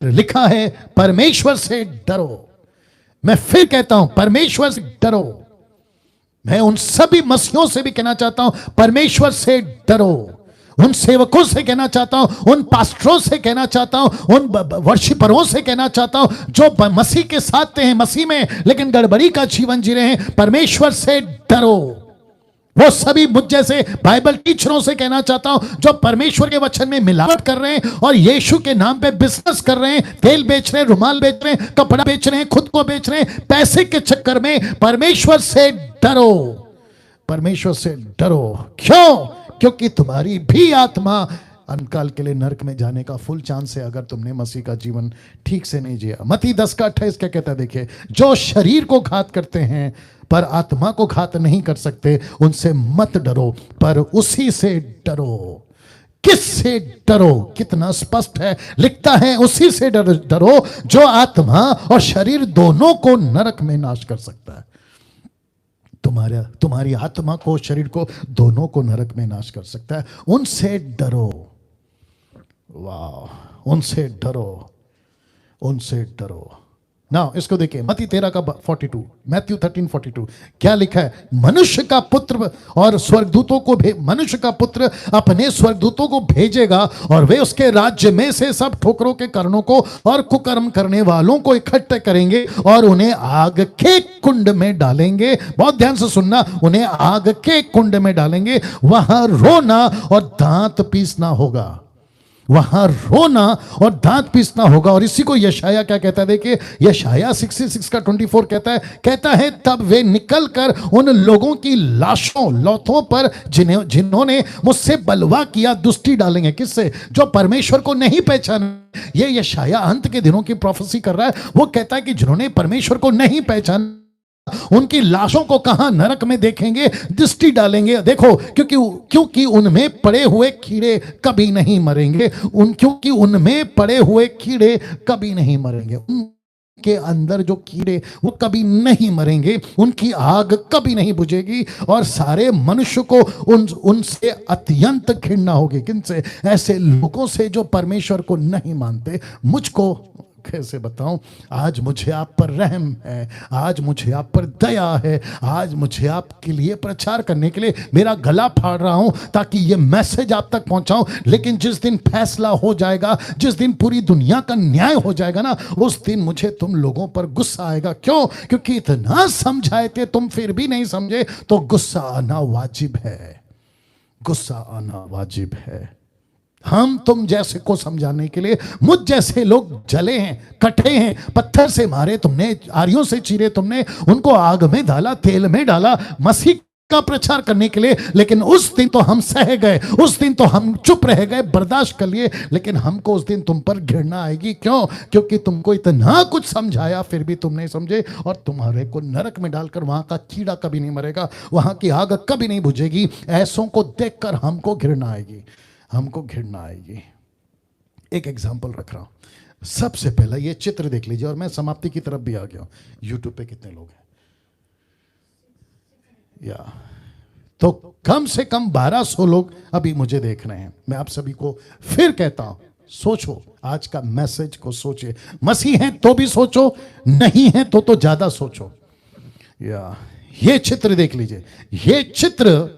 Speaker 1: लिखा है परमेश्वर से डरो। मैं फिर कहता हूं, परमेश्वर से डरो। मैं उन सभी मसीहों से भी कहना चाहता हूं, परमेश्वर से डरो। उन सेवकों से कहना चाहता हूं, उन पास्टरों से कहना चाहता हूं, उन वर्शिपरों से कहना चाहता हूं जो मसीह के साथ हैं, मसीह में लेकिन गड़बड़ी का जीवन जी रहे हैं, परमेश्वर से डरो। वो सभी मुझ जैसे बाइबल टीचरों से कहना चाहता हूं जो परमेश्वर के वचन में मिलावट कर रहे हैं और यीशु के नाम पे बिजनेस कर रहे हैं, तेल बेच रहे हैं, रुमाल बेच रहे हैं, कपड़ा बेच रहे हैं, खुद को बेच रहे हैं, पैसे के चक्कर में। परमेश्वर से डरो, परमेश्वर से डरो। क्यों? क्योंकि तुम्हारी भी आत्मा अनकाल के लिए नरक में जाने का फुल चांस है अगर तुमने मसीह का जीवन ठीक से नहीं जिया। मत्ती 10:28 क्या कहता है देखिए, जो शरीर को घात करते हैं पर आत्मा को घात नहीं कर सकते, उनसे मत डरो, पर उसी से डरो। किससे डरो? कितना स्पष्ट है, लिखता है उसी से डरो जो आत्मा और शरीर दोनों को नरक में नाश कर सकता है। तुम्हारी आत्मा को, शरीर को, दोनों को नरक में नाश कर सकता है। उनसे डरो। वाह, उनसे डरो, उनसे डरो। ना इसको देखिए, मत्ती 13:42, मैथ्यू 13:42 क्या लिखा है? मनुष्य का पुत्र और स्वर्गदूतों को मनुष्य का पुत्र अपने स्वर्गदूतों को भेजेगा और वे उसके राज्य में से सब ठोकरों के कर्णों को और कुकर्म करने वालों को इकट्ठे करेंगे और उन्हें आग के कुंड में डालेंगे। बहुत ध्यान से सुनना, उन्हें आग के कुंड में डालेंगे, वहां रोना और दांत पीसना होगा। वहां रोना और दांत पीसना होगा। और इसी को यशाया क्या कहता है, देखिए यशाया 66 का 24 कहता है तब वे निकलकर उन लोगों की लाशों लौथों पर जिन्होंने मुझसे बलवा किया दुष्टि डालेंगे। किससे? जो परमेश्वर को नहीं पहचाना। ये यशाया अंत के दिनों की प्रोफेसी कर रहा है। वो कहता है कि जिन्होंने परमेश्वर को नहीं पहचाना उनकी लाशों को कहां? नरक में देखेंगे, दृष्टि डालेंगे। देखो क्योंकि उनमें पड़े हुए कीड़े कभी नहीं मरेंगे। क्योंकि उनमें पड़े हुए कीड़े कभी नहीं मरेंगे। उनके अंदर जो कीड़े वो कभी नहीं मरेंगे, उनकी आग कभी नहीं बुझेगी और सारे मनुष्य को उनसे अत्यंत घृणा होगी। किनसे? ऐसे लोगों से जो परमेश्वर को नहीं मानते। मुझको कैसे बताऊं, आज मुझे आप पर रहम है, आज मुझे आप पर दया है, आज मुझे आपके लिए प्रचार करने के लिए मेरा गला फाड़ रहा हूं ताकि ये मैसेज आप तक पहुंचाऊं। लेकिन जिस दिन फैसला हो जाएगा, जिस दिन पूरी दुनिया का न्याय हो जाएगा ना, उस दिन मुझे तुम लोगों पर गुस्सा आएगा। क्यों? क्योंकि इतना समझाए थे तुम फिर भी नहीं समझे, तो गुस्सा आना वाजिब है, गुस्सा आना वाजिब है। हम तुम जैसे को समझाने के लिए, मुझ जैसे लोग जले हैं, कटे हैं, पत्थर से मारे तुमने, आरियों से चीरे तुमने, उनको आग में डाला, तेल में डाला मसीह का प्रचार करने के लिए। लेकिन उस दिन तो हम सह गए, उस दिन तो हम चुप रह गए, बर्दाश्त कर लिए। लेकिन हमको उस दिन तुम पर घृणा आएगी। क्यों? क्योंकि तुमको इतना कुछ समझाया फिर भी तुम नहीं समझे, और तुम्हारे को नरक में डालकर वहां का कीड़ा कभी नहीं मरेगा, वहां की आग कभी नहीं बुझेगी। ऐसों को देखकर हमको घृणा आएगी, हमको घृणा आएगी। एक एग्जाम्पल रख रहा हूं। सबसे पहला ये चित्र देख लीजिए, और मैं समाप्ति की तरफ भी आ गया हूं। यूट्यूब पे कितने लोग हैं? या तो कम से कम 1200 लोग अभी मुझे देख रहे हैं। मैं आप सभी को फिर कहता हूं, सोचो, आज का मैसेज को सोचिए। मसीह हैं तो भी सोचो, नहीं है तो ज्यादा सोचो। या ये चित्र देख लीजिए। ये चित्र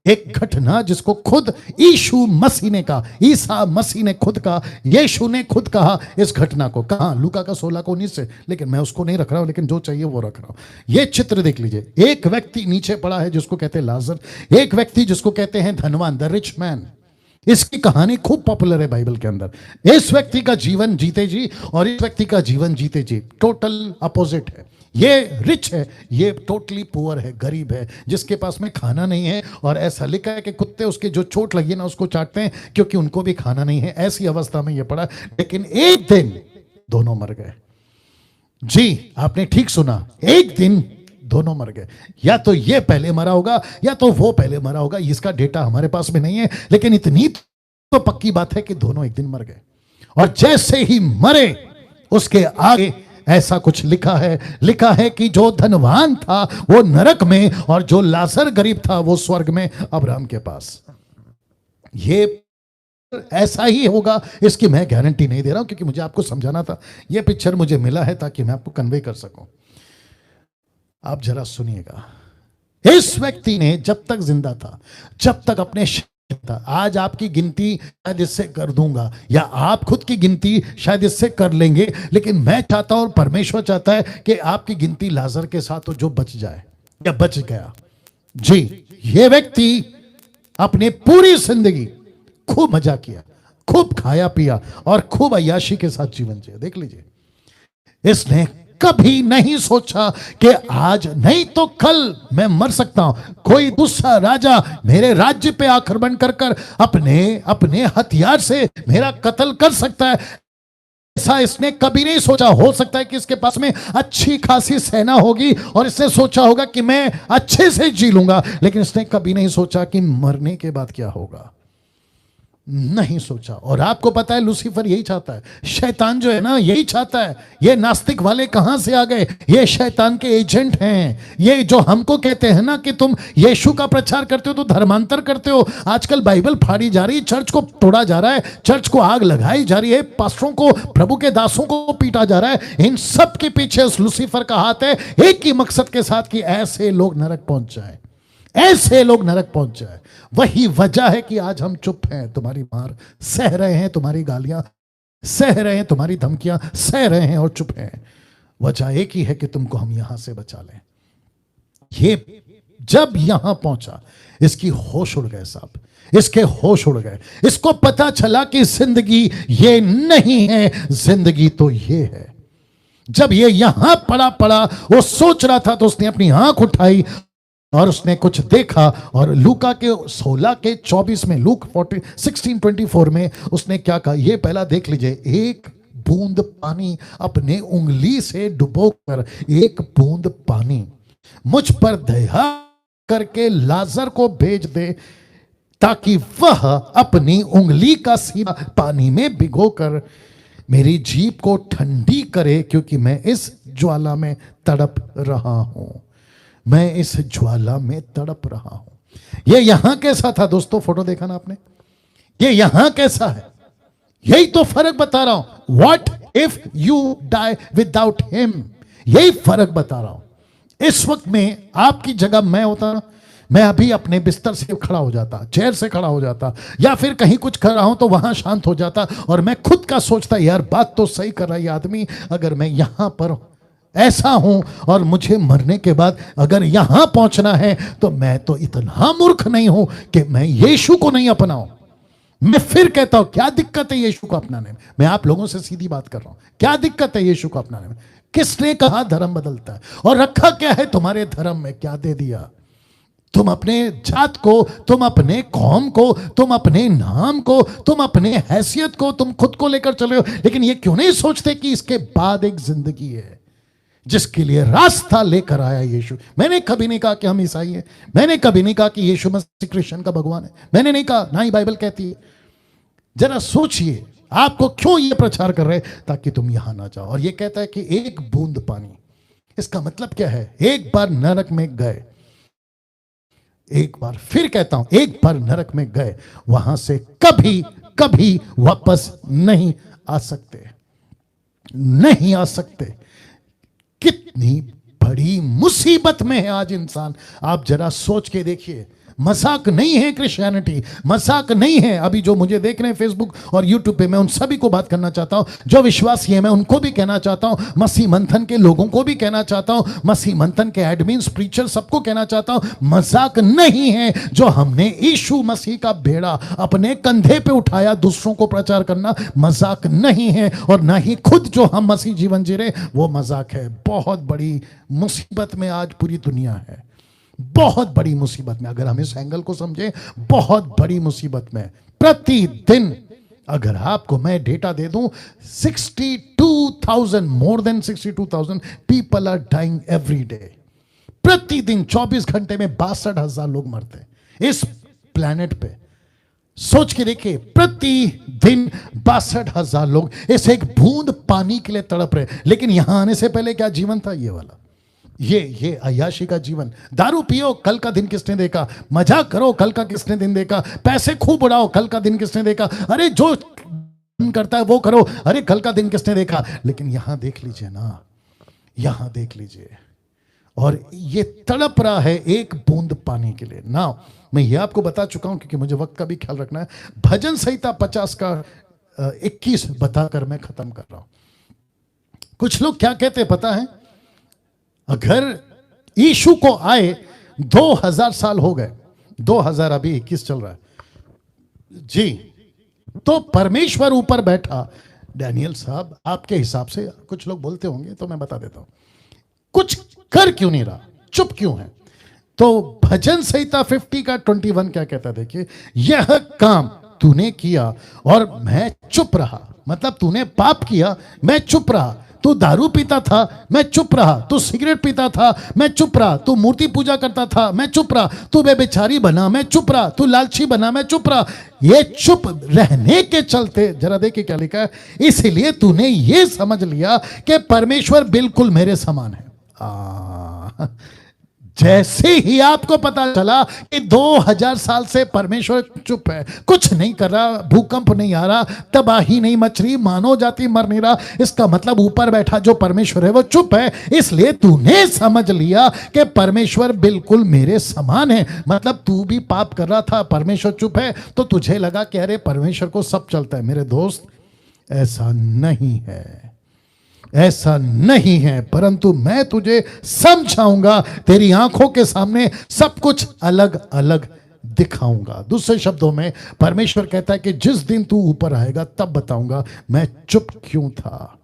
Speaker 1: एक घटना जिसको खुद यीशु मसीह ने कहा, ईसा मसीह ने खुद कहा, यीशु ने खुद कहा इस घटना को। कहा लूका का 16 को 19 से, लेकिन मैं उसको नहीं रख रहा हूं, लेकिन जो चाहिए वो रख रहा हूं। ये चित्र देख लीजिए। एक व्यक्ति नीचे पड़ा है जिसको कहते हैं लाजर, एक व्यक्ति जिसको कहते हैं धनवान, द रिच मैन। इसकी कहानी खूब पॉपुलर है बाइबल के अंदर। इस व्यक्ति का जीवन जीते जी और इस व्यक्ति का जीवन जीते जी टोटल अपोजिट है। ये रिच है, ये टोटली पुअर है, गरीब है, जिसके पास में खाना नहीं है। और ऐसा लिखा है कि कुत्ते उसके जो चोट लगी ना उसको चाटते हैं, क्योंकि उनको भी खाना नहीं है। ऐसी अवस्था में ये पड़ा। लेकिन एक दिन दोनों मर गए। जी, आपने ठीक सुना, एक दिन दोनों मर गए। या तो ये पहले मरा होगा या तो वो पहले मरा होगा। इसका डेटा हमारे पास में नहीं है, लेकिन इतनी तो पक्की बात है कि दोनों एक दिन मर गए। और जैसे ही मरे उसके आगे ऐसा कुछ लिखा है कि जो धनवान था वो नरक में और जो लाजर गरीब था वो स्वर्ग में अब्राहम के पास। ये ऐसा ही होगा, इसकी मैं गारंटी नहीं दे रहा हूं, क्योंकि मुझे आपको समझाना था। ये पिक्चर मुझे मिला है ताकि मैं आपको कन्वे कर सकूं। आप जरा सुनिएगा। इस व्यक्ति ने जब तक जिंदा था, जब तक अपने था, आज आपकी गिनती शायद इससे कर दूंगा, या आप खुद की गिनती शायद इससे कर लेंगे, लेकिन मैं चाहता हूं और परमेश्वर चाहता है कि आपकी गिनती लाजर के साथ हो जो बच जाए या बच गया। जी, ये व्यक्ति अपनी पूरी जिंदगी खूब मजा किया, खूब खाया पिया और खूब अय्याशी के साथ जीवन जिया। देख लीजिए, इसने कभी नहीं सोचा कि आज नहीं तो कल मैं मर सकता हूं, कोई दूसरा राजा मेरे राज्य पे आक्रमण कर अपने हथियार से मेरा कत्ल कर सकता है। ऐसा इसने कभी नहीं सोचा। हो सकता है कि इसके पास में अच्छी खासी सेना होगी और इसने सोचा होगा कि मैं अच्छे से जी लूंगा, लेकिन इसने कभी नहीं सोचा कि मरने के बाद क्या होगा। नहीं सोचा। और आपको पता है लूसीफर यही चाहता है, शैतान जो है ना यही चाहता है। ये नास्तिक वाले कहां से आ गए? ये शैतान के एजेंट हैं। ये जो हमको कहते हैं ना कि तुम यीशु का प्रचार करते हो तो धर्मांतर करते हो। आजकल बाइबल फाड़ी जा रही है, चर्च को तोड़ा जा रहा है, चर्च को आग लगाई जा रही है, पास्टरों को, प्रभु के दासों को पीटा जा रहा है। इन सब के पीछे उस लूसीफर का हाथ है, एक ही मकसद के साथ कि ऐसे लोग नरक पहुंच जाए, ऐसे लोग नरक पहुंच जाए। वही वजह है कि आज हम चुप हैं, तुम्हारी मार सह रहे हैं, तुम्हारी गालियां सह रहे हैं, तुम्हारी धमकियां सह रहे हैं और चुप हैं। वजह एक ही है कि तुमको हम यहां से बचा लें। ये जब यहां पहुंचा इसकी होश उड़ गए साहब। इसके होश उड़ गए। इसको पता चला कि जिंदगी ये नहीं है, जिंदगी तो ये है। जब ये यहां पड़ा पड़ा वो सोच रहा था, तो उसने अपनी आंख उठाई और उसने कुछ देखा। और लूका के 16 के 24 में, लूक 16:24 में उसने क्या कहा, ये पहला देख लीजिए। एक बूंद पानी अपने उंगली से डुबोकर, एक बूंद पानी मुझ पर दया करके लाजर को भेज दे, ताकि वह अपनी उंगली का सीधा पानी में भिगोकर मेरी जीभ को ठंडी करे, क्योंकि मैं इस ज्वाला में तड़प रहा हूं। मैं इस ज्वाला में तड़प रहा हूं। ये यहां कैसा था दोस्तों? फोटो देखा ना आपने? ये यहां कैसा है? यही तो फर्क बता रहा हूं। What if you die without him? यही फर्क बता रहा हूं। इस वक्त में आपकी जगह मैं होता ना, मैं अभी अपने बिस्तर से खड़ा हो जाता, चेयर से खड़ा हो जाता, या फिर कहीं कुछ कर रहा हूं तो वहां शांत हो जाता, और मैं खुद का सोचता, यार बात तो सही कर रहा है आदमी। अगर मैं यहां पर ऐसा हूं और मुझे मरने के बाद अगर यहां पहुंचना है, तो मैं तो इतना मूर्ख नहीं हूं कि मैं यीशु को नहीं अपनाऊं। मैं फिर कहता हूं, क्या दिक्कत है यीशु को अपनाने में? मैं आप लोगों से सीधी बात कर रहा हूं। क्या दिक्कत है यीशु को अपनाने में? किसने कहा धर्म बदलता है? और रखा क्या है तुम्हारे धर्म में? क्या दे दिया? तुम अपने जात को, तुम अपने कौम को, तुम अपने नाम को, तुम अपने हैसियत को, तुम खुद को लेकर चले हो। लेकिन ये क्यों नहीं सोचते कि इसके बाद एक जिंदगी है जिसके लिए रास्ता लेकर आया यीशु। मैंने कभी नहीं कहा कि हम ईसाई हैं। मैंने कभी नहीं कहा कि यीशु मसीह कृष्ण का भगवान है। मैंने नहीं कहा, ना ही बाइबल कहती है। जरा सोचिए, आपको क्यों ये प्रचार कर रहे हैं? ताकि तुम यहां ना जाओ। और ये कहता है कि एक बूंद पानी, इसका मतलब क्या है? एक बार नरक में गए, एक बार फिर कहता हूं, एक बार नरक में गए, वहां से कभी कभी वापस नहीं आ सकते, नहीं आ सकते। कितनी बड़ी मुसीबत में है आज इंसान। आप जरा सोच के देखिए। मजाक नहीं है क्रिश्चियनिटी, मजाक नहीं है। अभी जो मुझे देख रहे हैं फेसबुक और यूट्यूब पे, मैं उन सभी को बात करना चाहता हूं जो विश्वासी है। मैं उनको भी कहना चाहता हूं, मसीह मंथन के लोगों को भी कहना चाहता हूं, मसीह मंथन के एडमिन्स, प्रीचर, सबको कहना चाहता हूं, मजाक नहीं है जो हमने यीशु मसीह का बेड़ा अपने कंधे पे उठाया दूसरों को प्रचार करना, मजाक नहीं है। और ना ही खुद जो हम मसीह जीवन जी रहे वो मजाक है। बहुत बड़ी मुसीबत में आज पूरी दुनिया है, बहुत बड़ी मुसीबत में। अगर हम इस एंगल को समझें, बहुत बड़ी मुसीबत में। प्रतिदिन अगर आपको मैं डेटा दे दूं, 62,000, more than 62,000 people are dying every day. प्रतिदिन 24 घंटे में 62,000 लोग मरते हैं इस प्लैनेट पे। सोच के देखिए, प्रतिदिन 62,000 लोग इस एक बूंद पानी के लिए तड़प रहे। लेकिन यहां आने से पहले क्या जीवन था? ये वाला, ये अय्याशी का जीवन। दारू पियो, कल का दिन किसने देखा? मजाक करो, कल का किसने दिन देखा? पैसे खूब उड़ाओ, कल का दिन किसने देखा? अरे जो करता है वो करो, अरे कल का दिन किसने देखा? लेकिन यहां देख लीजिए ना, यहां देख लीजिए। और ये तड़प रहा है एक बूंद पानी के लिए ना। मैं ये आपको बता चुका हूं, क्योंकि मुझे वक्त का भी ख्याल रखना है। भजन संहिता 50 का 21 बताकर मैं खत्म कर रहा हूं। कुछ लोग क्या कहते हैं पता है? अगर यीशु को आए 2000 साल हो गए, 2000 अभी 21 चल रहा है जी, तो परमेश्वर ऊपर बैठा। डैनियल साहब, आपके हिसाब से कुछ लोग बोलते होंगे, तो मैं बता देता हूं, कुछ कर क्यों नहीं रहा, चुप क्यों है? तो भजन संहिता 50 का 21 क्या कहता है? देखिए, यह काम तूने किया और मैं चुप रहा। मतलब तूने पाप किया, मैं चुप रहा। तू दारू पीता था, मैं चुप रहा। तू सिगरेट पीता था, मैं चुप रहा। तू मूर्ति पूजा करता था, मैं चुप रहा। तू बेचारी बना, मैं चुप रहा। तू लालची बना, मैं चुप रहा। ये चुप रहने के चलते, जरा देखिए क्या लिखा है, इसलिए तूने ये समझ लिया कि परमेश्वर बिल्कुल मेरे समान है। जैसे ही आपको पता चला कि 2000 साल से परमेश्वर चुप है, कुछ नहीं कर रहा, भूकंप नहीं आ रहा, तबाही नहीं मच रही, मानव जाति मर नहीं रहा, इसका मतलब ऊपर बैठा जो परमेश्वर है वो चुप है। इसलिए तूने समझ लिया कि परमेश्वर बिल्कुल मेरे समान है। मतलब तू भी पाप कर रहा था, परमेश्वर चुप है, तो तुझे लगा कि अरे परमेश्वर को सब चलता है। मेरे दोस्त, ऐसा नहीं है, ऐसा नहीं है। परंतु मैं तुझे समझाऊंगा, तेरी आंखों के सामने सब कुछ अलग अलग दिखाऊंगा। दूसरे शब्दों में परमेश्वर कहता है कि जिस दिन तू ऊपर आएगा तब बताऊंगा मैं चुप क्यों था,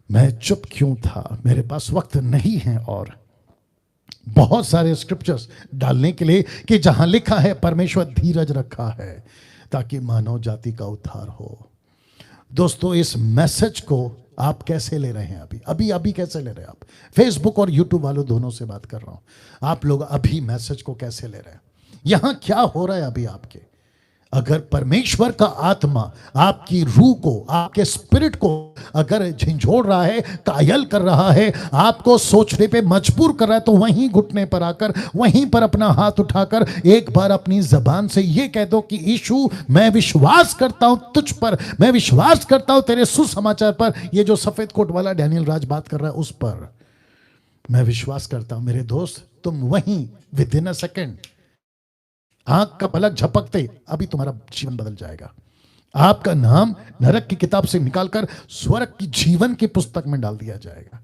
Speaker 1: मैं चुप क्यों था। मेरे पास वक्त नहीं है और बहुत सारे स्क्रिप्चर्स डालने के लिए कि जहां लिखा है परमेश्वर धीरज रखा है ताकि मानव जाति का उद्धार हो। दोस्तों, इस मैसेज को आप कैसे ले रहे हैं? अभी कैसे ले रहे हैं आप? फेसबुक और यूट्यूब वालों दोनों से बात कर रहा हूं। आप लोग अभी मैसेज को कैसे ले रहे हैं? यहां क्या हो रहा है अभी आपके? अगर परमेश्वर का आत्मा आपकी रूह को, आपके स्पिरिट को अगर झंझोड़ रहा है, कायल कर रहा है, आपको सोचने पे मजबूर कर रहा है, तो वहीं घुटने पर आकर, वहीं पर अपना हाथ उठाकर एक बार अपनी जबान से ये कह दो कि यीशु, मैं विश्वास करता हूं तुझ पर, मैं विश्वास करता हूं तेरे सुसमाचार पर। ये जो सफेद कोट वाला डैनियल राज बात कर रहा है उस पर मैं विश्वास करता हूं। मेरे दोस्त, तुम वहीं विद इन अ सेकेंड, आंख का पलक झपकते अभी तुम्हारा जीवन बदल जाएगा। आपका नाम नरक की किताब से निकालकर स्वर्ग की जीवन की पुस्तक में डाल दिया जाएगा।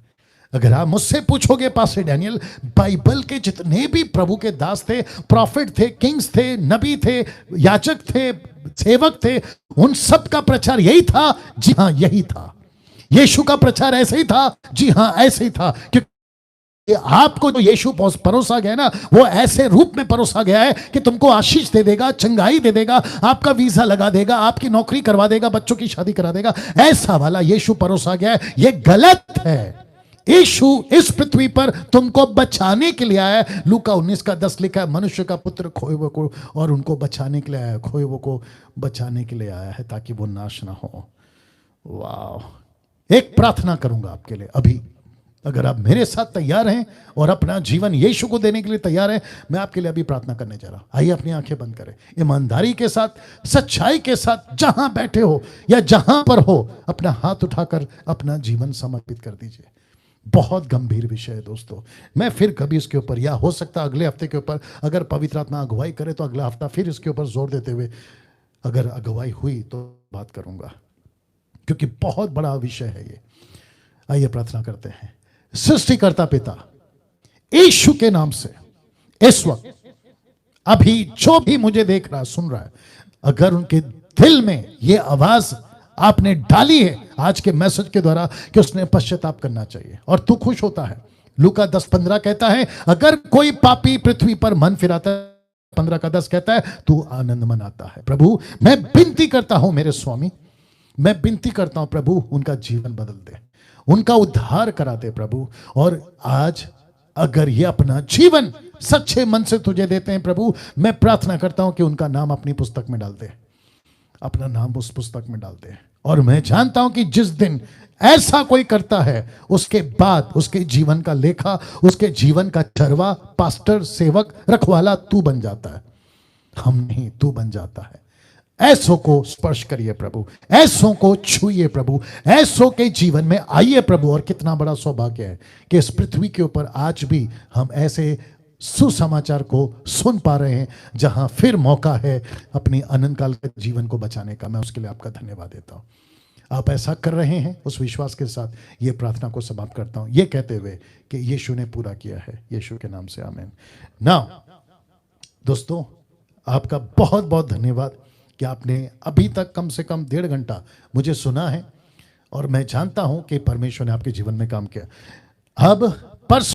Speaker 1: अगर आप मुझसे पूछोगे पास्टर डैनियल, बाइबल के जितने भी प्रभु के दास थे, प्रॉफिट थे, किंग्स थे, नबी थे, याजक थे, सेवक थे, उन सब का प्रचार यही था? जी हां, यही था। यीशु का प्रचार ऐसे ही था? जी हां, ऐसे ही था। क्योंकि आपको जो यीशु परोसा गया ना, वो ऐसे रूप में परोसा गया है कि तुमको आशीष दे देगा, चंगाई दे देगा, आपका वीजा लगा देगा, आपकी नौकरी करवा देगा, बच्चों की शादी करा देगा। ऐसा वाला यीशु परोसा गया है। ये गलत है। यीशु इस पृथ्वी पर तुमको बचाने के लिए आया है। लूका 19:10 लिखा है, मनुष्य का पुत्र खोए हुए को और उनको बचाने के लिए आया है, खोए हुए को बचाने के लिए आया है ताकि वो नाश ना हो। वाह! एक प्रार्थना करूंगा आपके लिए अभी। अगर आप मेरे साथ तैयार हैं और अपना जीवन यीशु को देने के लिए तैयार हैं, मैं आपके लिए अभी प्रार्थना करने जा रहा हूं। आइए अपनी आंखें बंद करें, ईमानदारी के साथ, सच्चाई के साथ, जहां बैठे हो या जहां पर हो, अपना हाथ उठाकर अपना जीवन समर्पित कर दीजिए। बहुत गंभीर विषय है दोस्तों। मैं फिर कभी इसके ऊपर, या हो सकता है अगले हफ्ते के ऊपर, अगर पवित्र आत्मा अगुवाई करे तो अगला हफ्ता फिर इसके ऊपर जोर देते हुए, अगर अगुवाई हुई तो बात करूंगा, क्योंकि बहुत बड़ा विषय है ये। आइए प्रार्थना करते हैं। सृष्टिकर्ता पिता, यीशु के नाम से इस वक्त अभी जो भी मुझे देख रहा, सुन रहा है, अगर उनके दिल में ये आवाज आपने डाली है आज के मैसेज के द्वारा कि उसने पश्चाताप करना चाहिए और तू खुश होता है। लूका 10:15 कहता है, अगर कोई पापी पृथ्वी पर मन फिराता है, 15:10 कहता है, तू आनंद मनाता है। प्रभु, मैं विनती करता हूं मेरे स्वामी, मैं विनती करता हूं प्रभु, उनका जीवन बदल दे, उनका उद्धार करा दे प्रभु। और आज अगर ये अपना जीवन सच्चे मन से तुझे देते हैं प्रभु, मैं प्रार्थना करता हूं कि उनका नाम अपनी पुस्तक में डाल दे, अपना नाम उस पुस्तक में डाल दे। और मैं जानता हूं कि जिस दिन ऐसा कोई करता है, उसके बाद उसके जीवन का लेखा, उसके जीवन का चरवा, पास्टर, सेवक, रखवाला तू बन जाता है, हम नहीं, तू बन जाता है। ऐसों को स्पर्श करिए प्रभु, ऐसों को छूइए प्रभु, ऐसों के जीवन में आइए प्रभु। और कितना बड़ा सौभाग्य है कि इस पृथ्वी के ऊपर आज भी हम ऐसे सुसमाचार को सुन पा रहे हैं जहां फिर मौका है अपनी अनंत काल के जीवन को बचाने का। मैं उसके लिए आपका धन्यवाद देता हूं। आप ऐसा कर रहे हैं, उस विश्वास के साथ ये प्रार्थना को समाप्त करता हूं, ये कहते हुए कि यीशु ने पूरा किया है, यीशु के नाम से आमीन। नाउ दोस्तों, आपका बहुत बहुत धन्यवाद कि आपने अभी तक कम से कम 1.5 घंटा मुझे सुना है, और मैं जानता हूं कि परमेश्वर ने आपके जीवन में काम किया। अब परसों